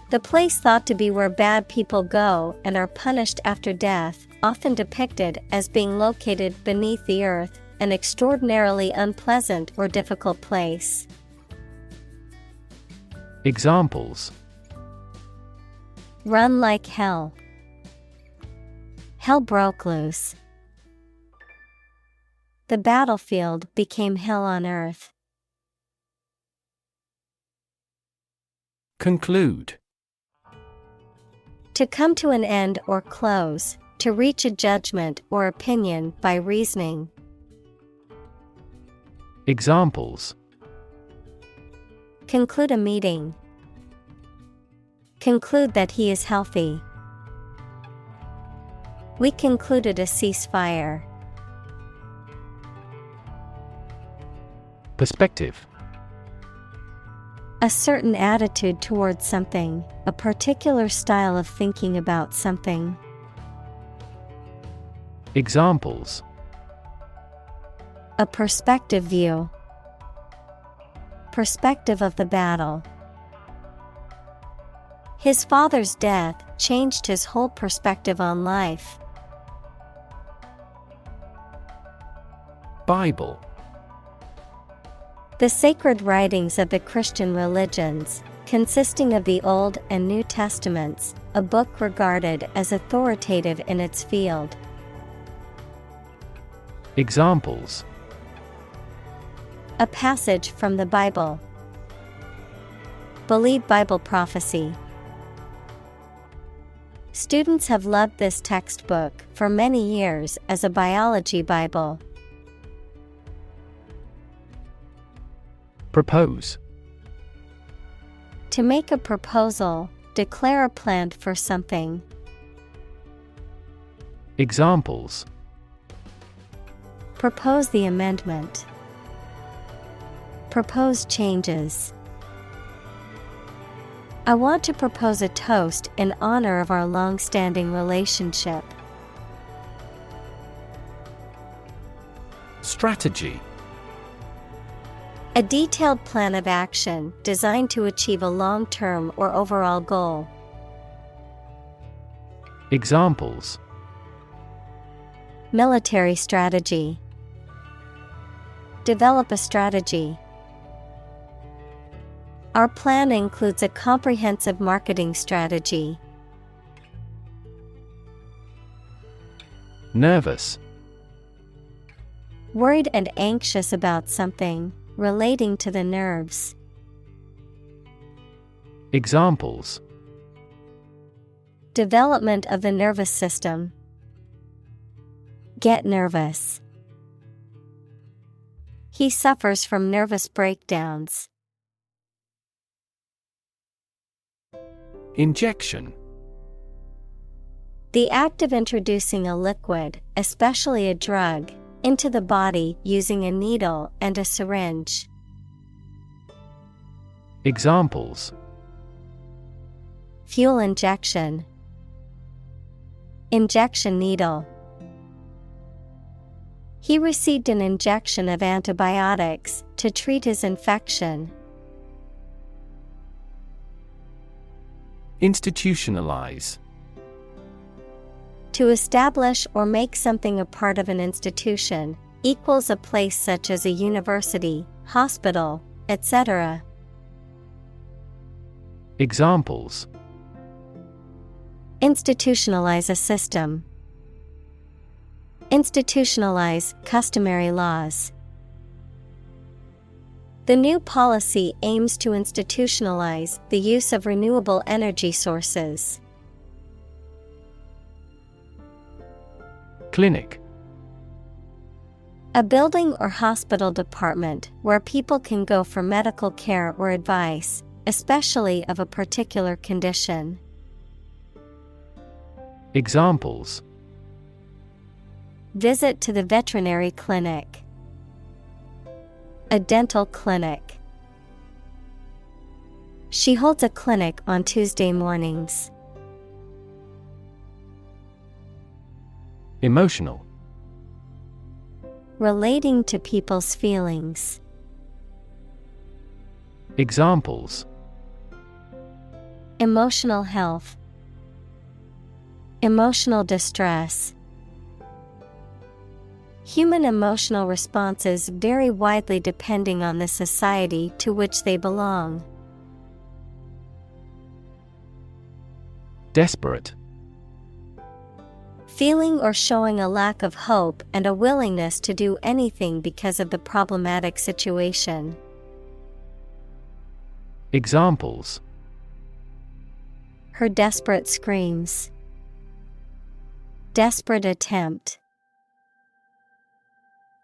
The place thought to be where bad people go and are punished after death, often depicted as being located beneath the earth, an extraordinarily unpleasant or difficult place. Examples: Run like hell. Hell broke loose. The battlefield became hell on earth. Conclude. To come to an end or close, to reach a judgment or opinion by reasoning. Examples: Conclude a meeting. Conclude that he is healthy. We concluded a ceasefire. Perspective. A certain attitude towards something, a particular style of thinking about something. Examples: A perspective view. Perspective of the battle. His father's death changed his whole perspective on life. Bible. The sacred writings of the Christian religions, consisting of the Old and New Testaments, a book regarded as authoritative in its field. Examples: A passage from the Bible. Believe Bible prophecy. Students have loved this textbook for many years as a biology Bible. Propose. To make a proposal, declare a plan for something. Examples: Propose the amendment. Propose changes. I want to propose a toast in honor of our long-standing relationship. Strategy. A detailed plan of action designed to achieve a long-term or overall goal. Examples: Military strategy. Develop a strategy. Our plan includes a comprehensive marketing strategy. Nervous. Worried and anxious about something, relating to the nerves. Examples: Development of the nervous system. Get nervous. He suffers from nervous breakdowns. Injection. The act of introducing a liquid, especially a drug, into the body using a needle and a syringe. Examples: Fuel injection. Injection needle. He received an injection of antibiotics to treat his infection. Institutionalize. To establish or make something a part of an institution, equals a place such as a university, hospital, etc. Examples: Institutionalize a system. Institutionalize customary laws. The new policy aims to institutionalize the use of renewable energy sources. Clinic. A building or hospital department where people can go for medical care or advice, especially of a particular condition. Examples: Visit to the veterinary clinic. A dental clinic. She holds a clinic on Tuesday mornings. Emotional. Relating to people's feelings. Examples: Emotional health. Emotional distress. Human emotional responses vary widely depending on the society to which they belong. Desperate. Feeling or showing a lack of hope and a willingness to do anything because of the problematic situation. Examples: Her desperate screams. Desperate attempt.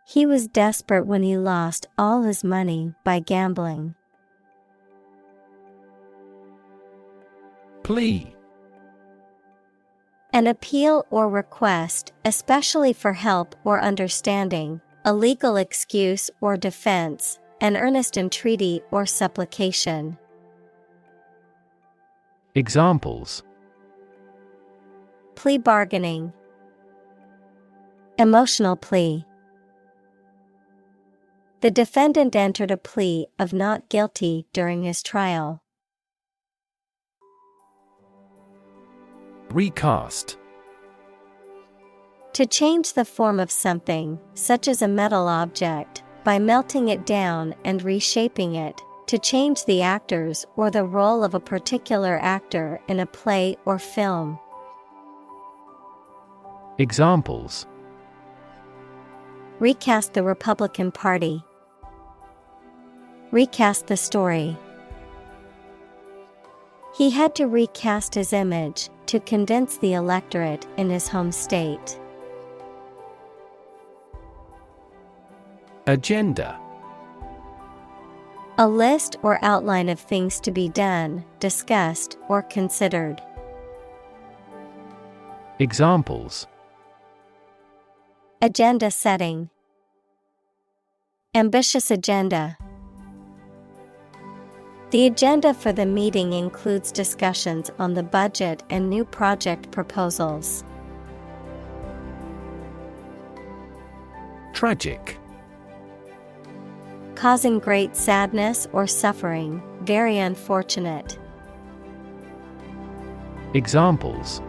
He was desperate when he lost all his money by gambling. Plea. An appeal or request, especially for help or understanding, a legal excuse or defense, an earnest entreaty or supplication. Examples: Plea bargaining. Emotional plea. The defendant entered a plea of not guilty during his trial. Recast. To change the form of something, such as a metal object, by melting it down and reshaping it, to change the actors or the role of a particular actor in a play or film. Examples: Recast the Republican Party. Recast the story. He had to recast his image to convince the electorate in his home state. Agenda. A list or outline of things to be done, discussed, or considered. Examples: Agenda setting. Ambitious agenda. The agenda for the meeting includes discussions on the budget and new project proposals. Tragic. causing great sadness or suffering, very unfortunate. Examples: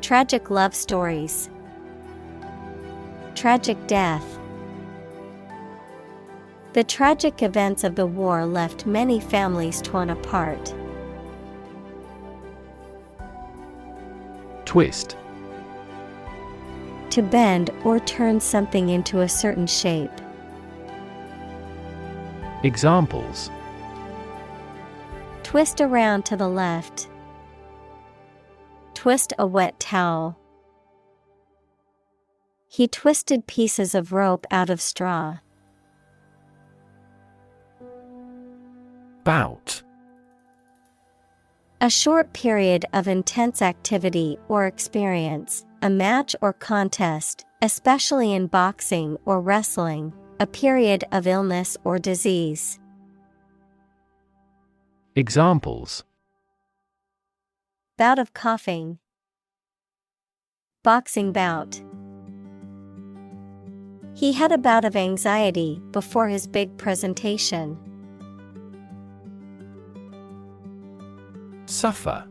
Tragic love stories. Tragic death. The tragic events of the war left many families torn apart. Twist. To bend or turn something into a certain shape. Examples: Twist around to the left. Twist a wet towel. He twisted pieces of rope out of straw. Bout. A short period of intense activity or experience, a match or contest, especially in boxing or wrestling, a period of illness or disease. Examples: Bout of coughing. Boxing bout. He had a bout of anxiety before his big presentation. Suffer.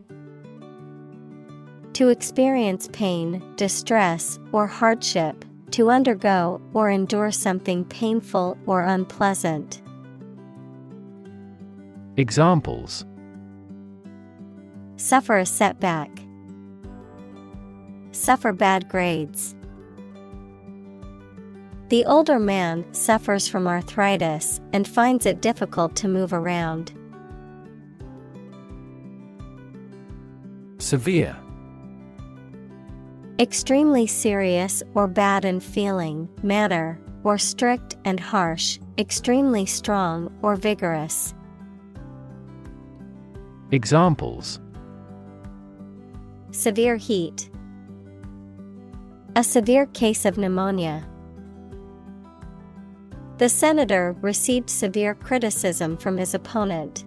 To experience pain, distress, or hardship, to undergo or endure something painful or unpleasant. Examples: Suffer a setback. Suffer bad grades. The older man suffers from arthritis and finds it difficult to move around. Severe. Extremely serious or bad in feeling, manner, or strict and harsh, extremely strong or vigorous. Examples: Severe heat. A severe case of pneumonia. The senator received severe criticism from his opponent.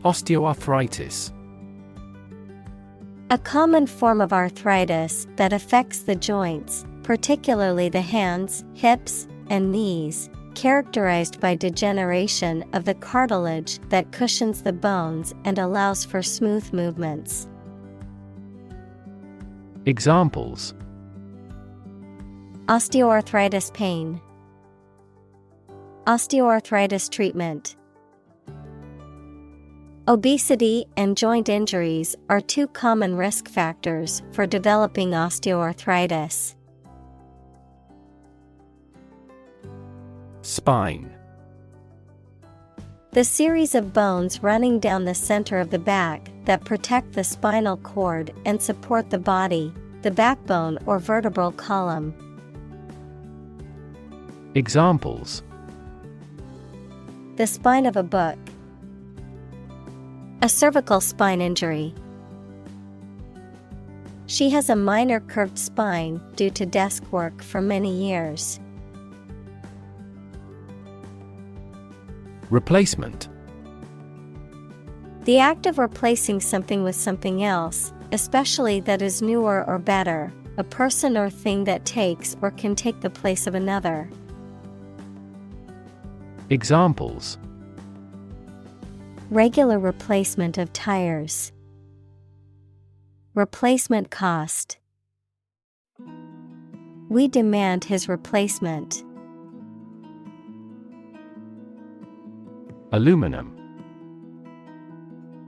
Osteoarthritis. A common form of arthritis that affects the joints, particularly the hands, hips, and knees, characterized by degeneration of the cartilage that cushions the bones and allows for smooth movements. Examples: Osteoarthritis pain. Osteoarthritis treatment. Obesity and joint injuries are two common risk factors for developing osteoarthritis. Spine. The series of bones running down the center of the back that protect the spinal cord and support the body, the backbone or vertebral column. Examples: The spine of a book. A cervical spine injury. She has a minor curved spine due to desk work for many years. Replacement. The act of replacing something with something else, especially that is newer or better, a person or thing that takes or can take the place of another. Examples: Regular replacement of tires. Replacement cost. We demand his replacement. Aluminum.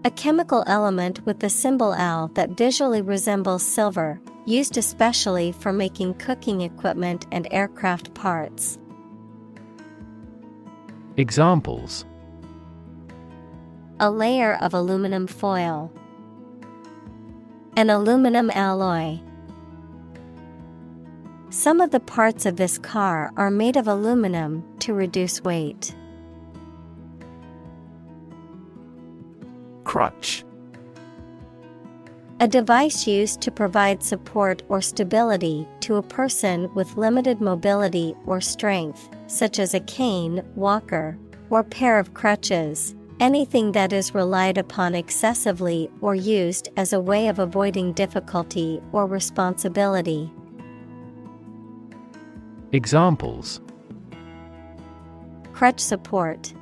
A chemical element with the symbol Al that visually resembles silver, used especially for making cooking equipment and aircraft parts. Examples: A layer of aluminum foil. An aluminum alloy. Some of the parts of this car are made of aluminum to reduce weight. Crutch. A device used to provide support or stability to a person with limited mobility or strength, such as a cane, walker, or pair of crutches. Anything that is relied upon excessively or used as a way of avoiding difficulty or responsibility. Examples: crutch support,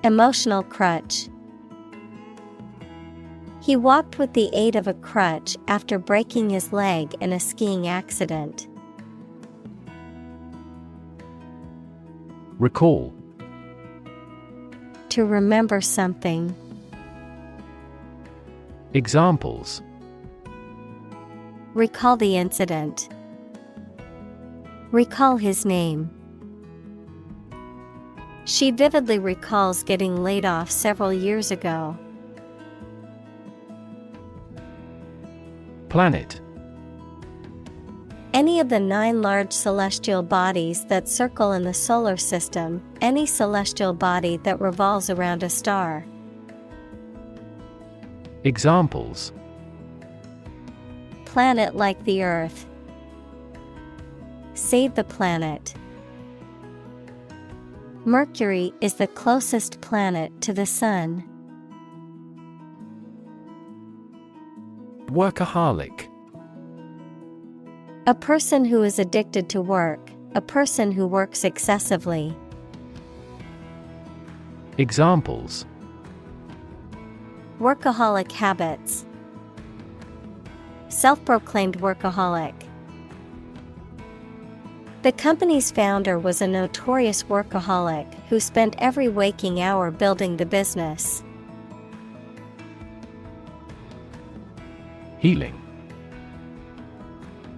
emotional crutch. He walked with the aid of a crutch after breaking his leg in a skiing accident. Recall. To remember something. Examples: recall the incident. Recall his name. She vividly recalls getting laid off several years ago. Planet. Any of the 9 large celestial bodies that circle in the solar system, any celestial body that revolves around a star. Examples: planet like the Earth. Save the planet. Mercury is the closest planet to the Sun. Workaholic. A person who is addicted to work, a person who works excessively. Examples: workaholic habits. Self-proclaimed workaholic. The company's founder was a notorious workaholic who spent every waking hour building the business. Healing.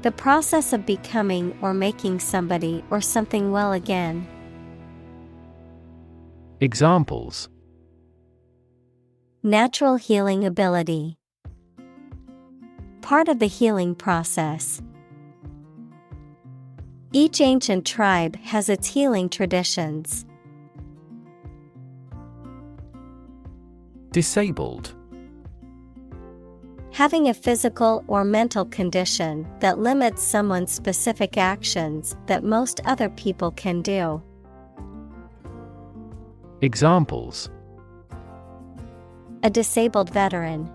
The process of becoming or making somebody or something well again. Examples: natural healing ability. Part of the healing process. Each ancient tribe has its healing traditions. Disabled. Having a physical or mental condition that limits someone's specific actions that most other people can do. Examples: a disabled veteran.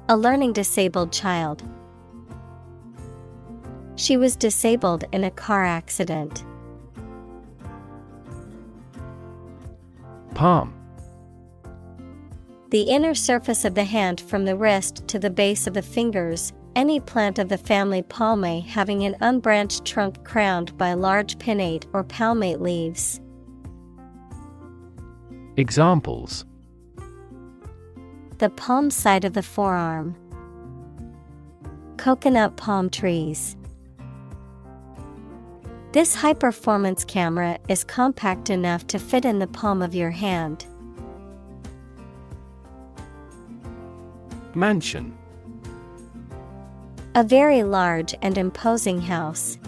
A learning disabled child. She was disabled in a car accident. Palm. The inner surface of the hand from the wrist to the base of the fingers, any plant of the family Palmae having an unbranched trunk crowned by large pinnate or palmate leaves. Examples: the palm side of the forearm. Coconut palm trees. This high-performance camera is compact enough to fit in the palm of your hand. Mansion. A very large and imposing house.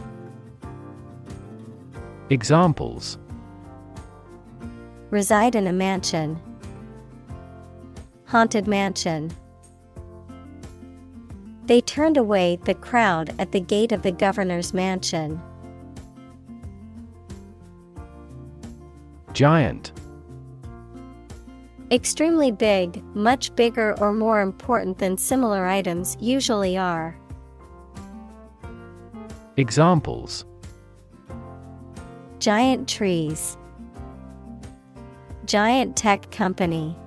Examples: reside in a mansion. Haunted mansion. They turned away the crowd at the gate of the governor's mansion. Giant. Extremely big, much bigger or more important than similar items usually are. Examples: giant trees. Giant tech company.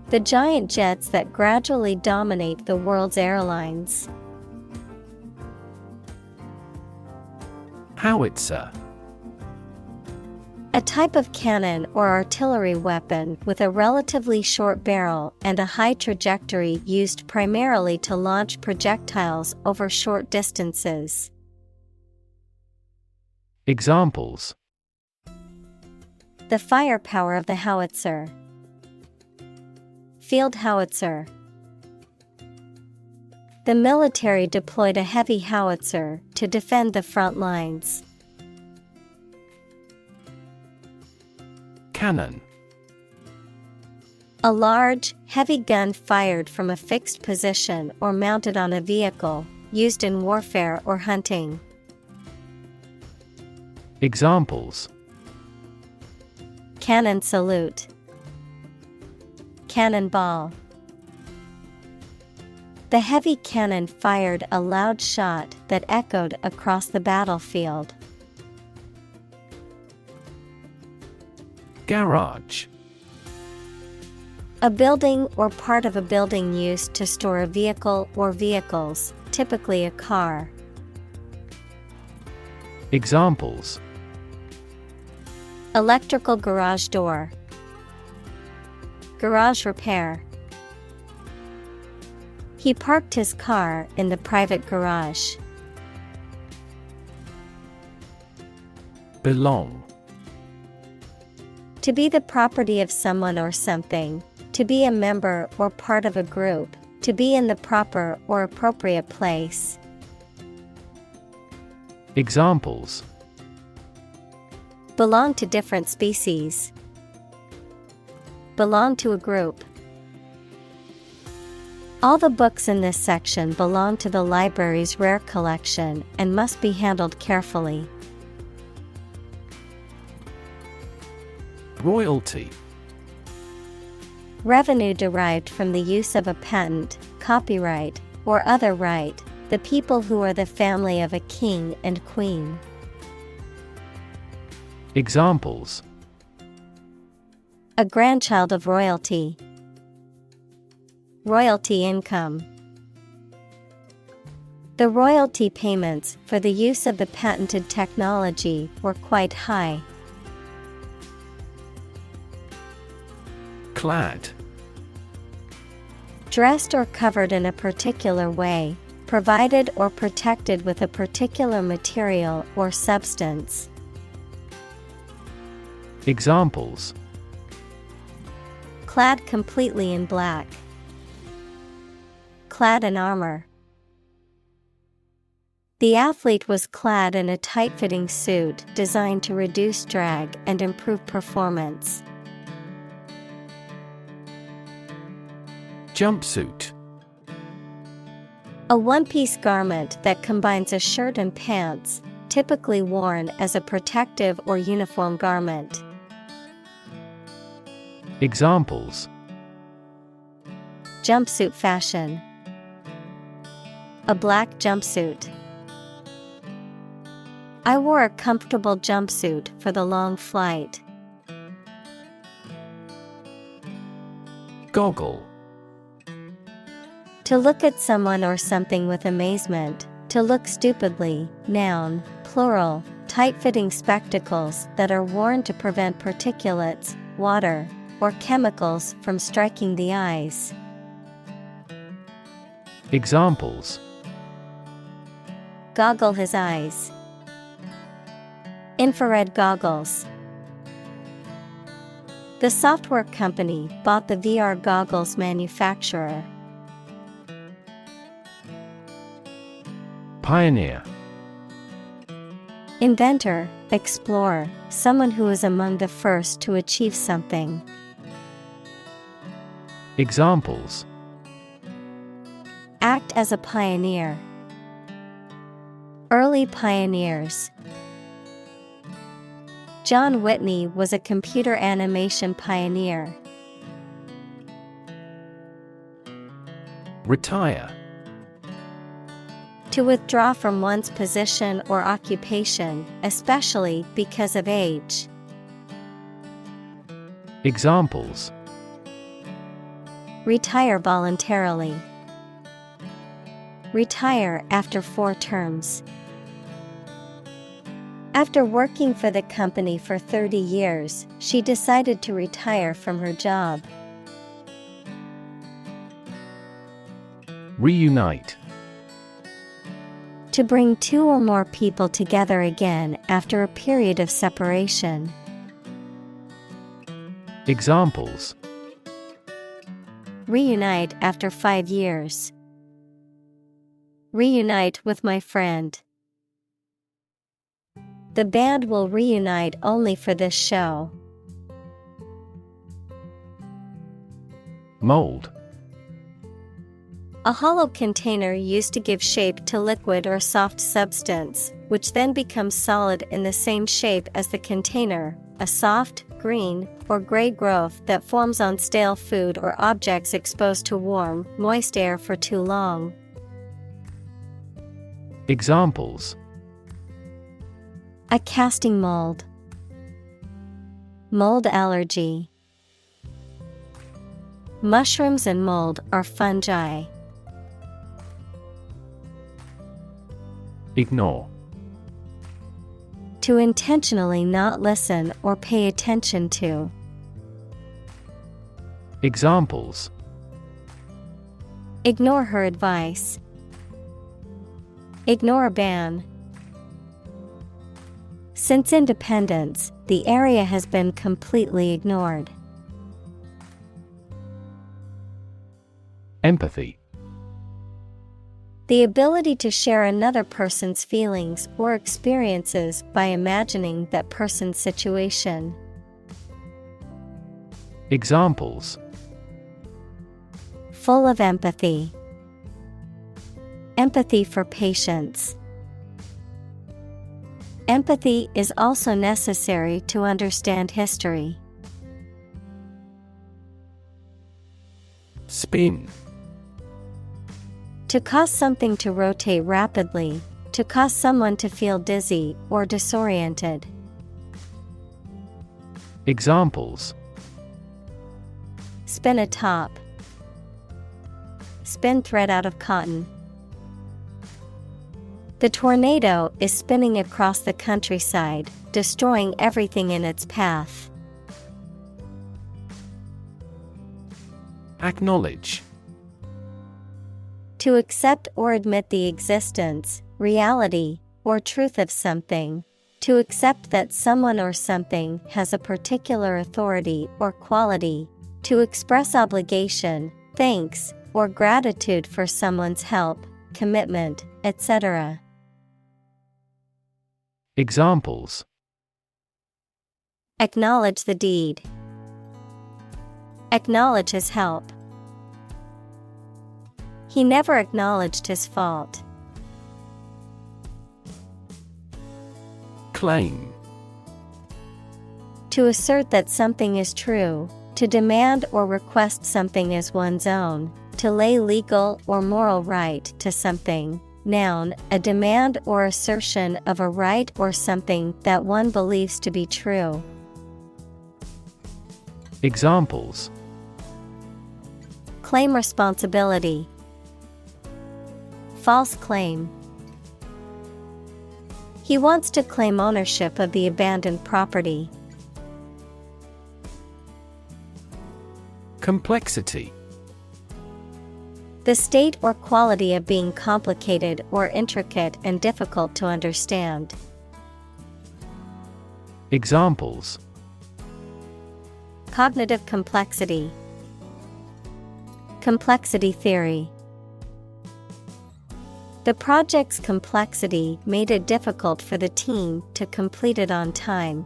The giant jets that gradually dominate the world's airlines. Howitzer. A type of cannon or artillery weapon with a relatively short barrel and a high trajectory used primarily to launch projectiles over short distances. Examples: the firepower of the howitzer. Field howitzer. The military deployed a heavy howitzer to defend the front lines. Cannon. A large, heavy gun fired from a fixed position or mounted on a vehicle, used in warfare or hunting. Examples: cannon salute. Cannonball. The heavy cannon fired a loud shot that echoed across the battlefield. Garage. A building or part of a building used to store a vehicle or vehicles, typically a car. Examples: Electrical garage door. Garage repair. He parked his car in the private garage. Belong. To be the property of someone or something, to be a member or part of a group, to be in the proper or appropriate place. Examples: Belong to different species. Belong to a group. All the books in this section belong to the library's rare collection and must be handled carefully. Royalty. Revenue derived from the use of a patent, copyright, or other right, the people who are the family of a king and queen. Examples: A grandchild of royalty. Royalty income. The royalty payments for the use of the patented technology were quite high. Clad. Dressed or covered in a particular way, provided or protected with a particular material or substance. Examples: Clad completely in black. Clad in armor. The athlete was clad in a tight-fitting suit designed to reduce drag and improve performance. Jumpsuit. A one-piece garment that combines a shirt and pants, typically worn as a protective or uniform garment. Examples: Jumpsuit fashion. A black jumpsuit. I wore a comfortable jumpsuit for the long flight. Goggle. To look at someone or something with amazement, to look stupidly, noun, plural, tight-fitting spectacles that are worn to prevent particulates, water, or chemicals from striking the eyes. Examples: Goggle his eyes. Infrared goggles. The software company bought the VR goggles manufacturer. Pioneer. Inventor, explorer, someone who is among the first to achieve something. Examples: Act as a pioneer. Early pioneers. John Whitney was a computer animation pioneer. Retire. To withdraw from one's position or occupation, especially because of age. Examples: Retire voluntarily. Retire after 4 terms. After working for the company for 30 years, she decided to retire from her job. Reunite. To bring 2 or more people together again after a period of separation. Examples: Reunite after 5 years. Reunite with my friend. The band will reunite only for this show. Mold. A hollow container used to give shape to liquid or soft substance, which then becomes solid in the same shape as the container, a soft, green or gray growth that forms on stale food or objects exposed to warm, moist air for too long. Examples: A casting mold. Mold allergy. Mushrooms and mold are fungi. Ignore. To intentionally not listen or pay attention to. Examples: Ignore her advice. Ignore a ban. Since independence, the area has been completely ignored. Empathy. The ability to share another person's feelings or experiences by imagining that person's situation. Examples: Full of empathy. Empathy for patients. Empathy is also necessary to understand history. Spin. To cause something to rotate rapidly, to cause someone to feel dizzy or disoriented. Examples: Spin a top. Spin thread out of cotton. The tornado is spinning across the countryside, destroying everything in its path. Acknowledge. To accept or admit the existence, reality, or truth of something. To accept that someone or something has a particular authority or quality. To express obligation, thanks, or gratitude for someone's help, commitment, etc. Examples: Acknowledge the deed. Acknowledge his help. He never acknowledged his fault. Claim. To assert that something is true, to demand or request something as one's own, to lay legal or moral right to something. Noun, a demand or assertion of a right or something that one believes to be true. Examples: Claim responsibility. False claim. He wants to claim ownership of the abandoned property. Complexity. The state or quality of being complicated or intricate and difficult to understand. Examples: Cognitive complexity. Complexity theory. The project's complexity made it difficult for the team to complete it on time.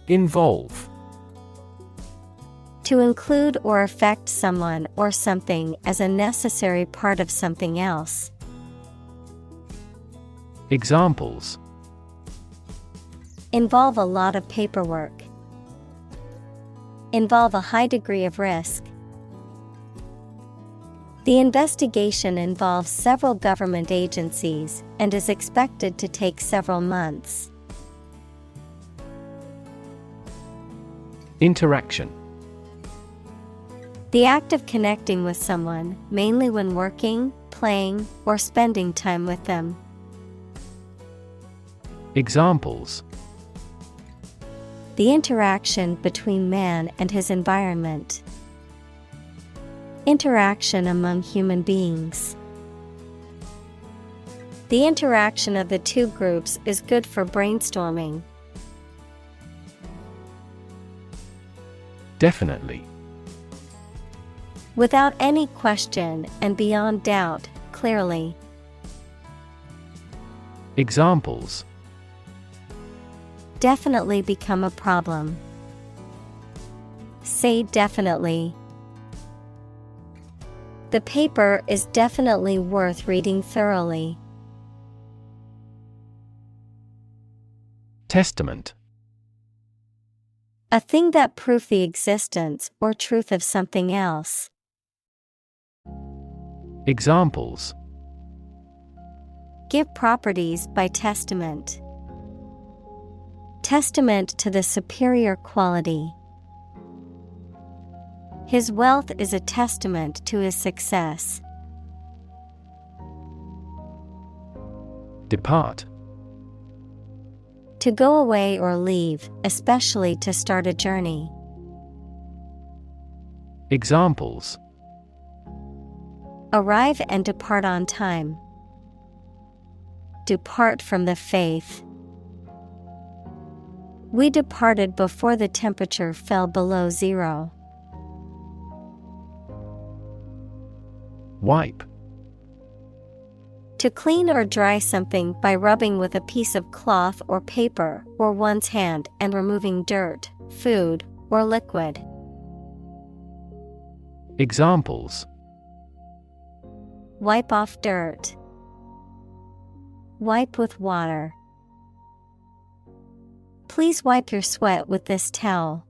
Involve. To include or affect someone or something as a necessary part of something else. Examples: Involve a lot of paperwork. Involve a high degree of risk. The investigation involves several government agencies and is expected to take several months. Interaction. The act of connecting with someone, mainly when working, playing, or spending time with them. Examples: The interaction between man and his environment. Interaction among human beings. The interaction of the two groups is good for brainstorming. Definitely. Without any question and beyond doubt, clearly. Examples: Definitely become a problem. Say definitely. The paper is definitely worth reading thoroughly. Testament. A thing that proves the existence or truth of something else. Examples: Give properties by testament. Testament to the superior quality. His wealth is a testament to his success. Depart. To go away or leave, especially to start a journey. Examples: Arrive and depart on time. Depart from the faith. We departed before the temperature fell below 0. Wipe. To clean or dry something by rubbing with a piece of cloth or paper or one's hand and removing dirt, food, or liquid. Examples: Wipe off dirt. Wipe with water. Please wipe your sweat with this towel.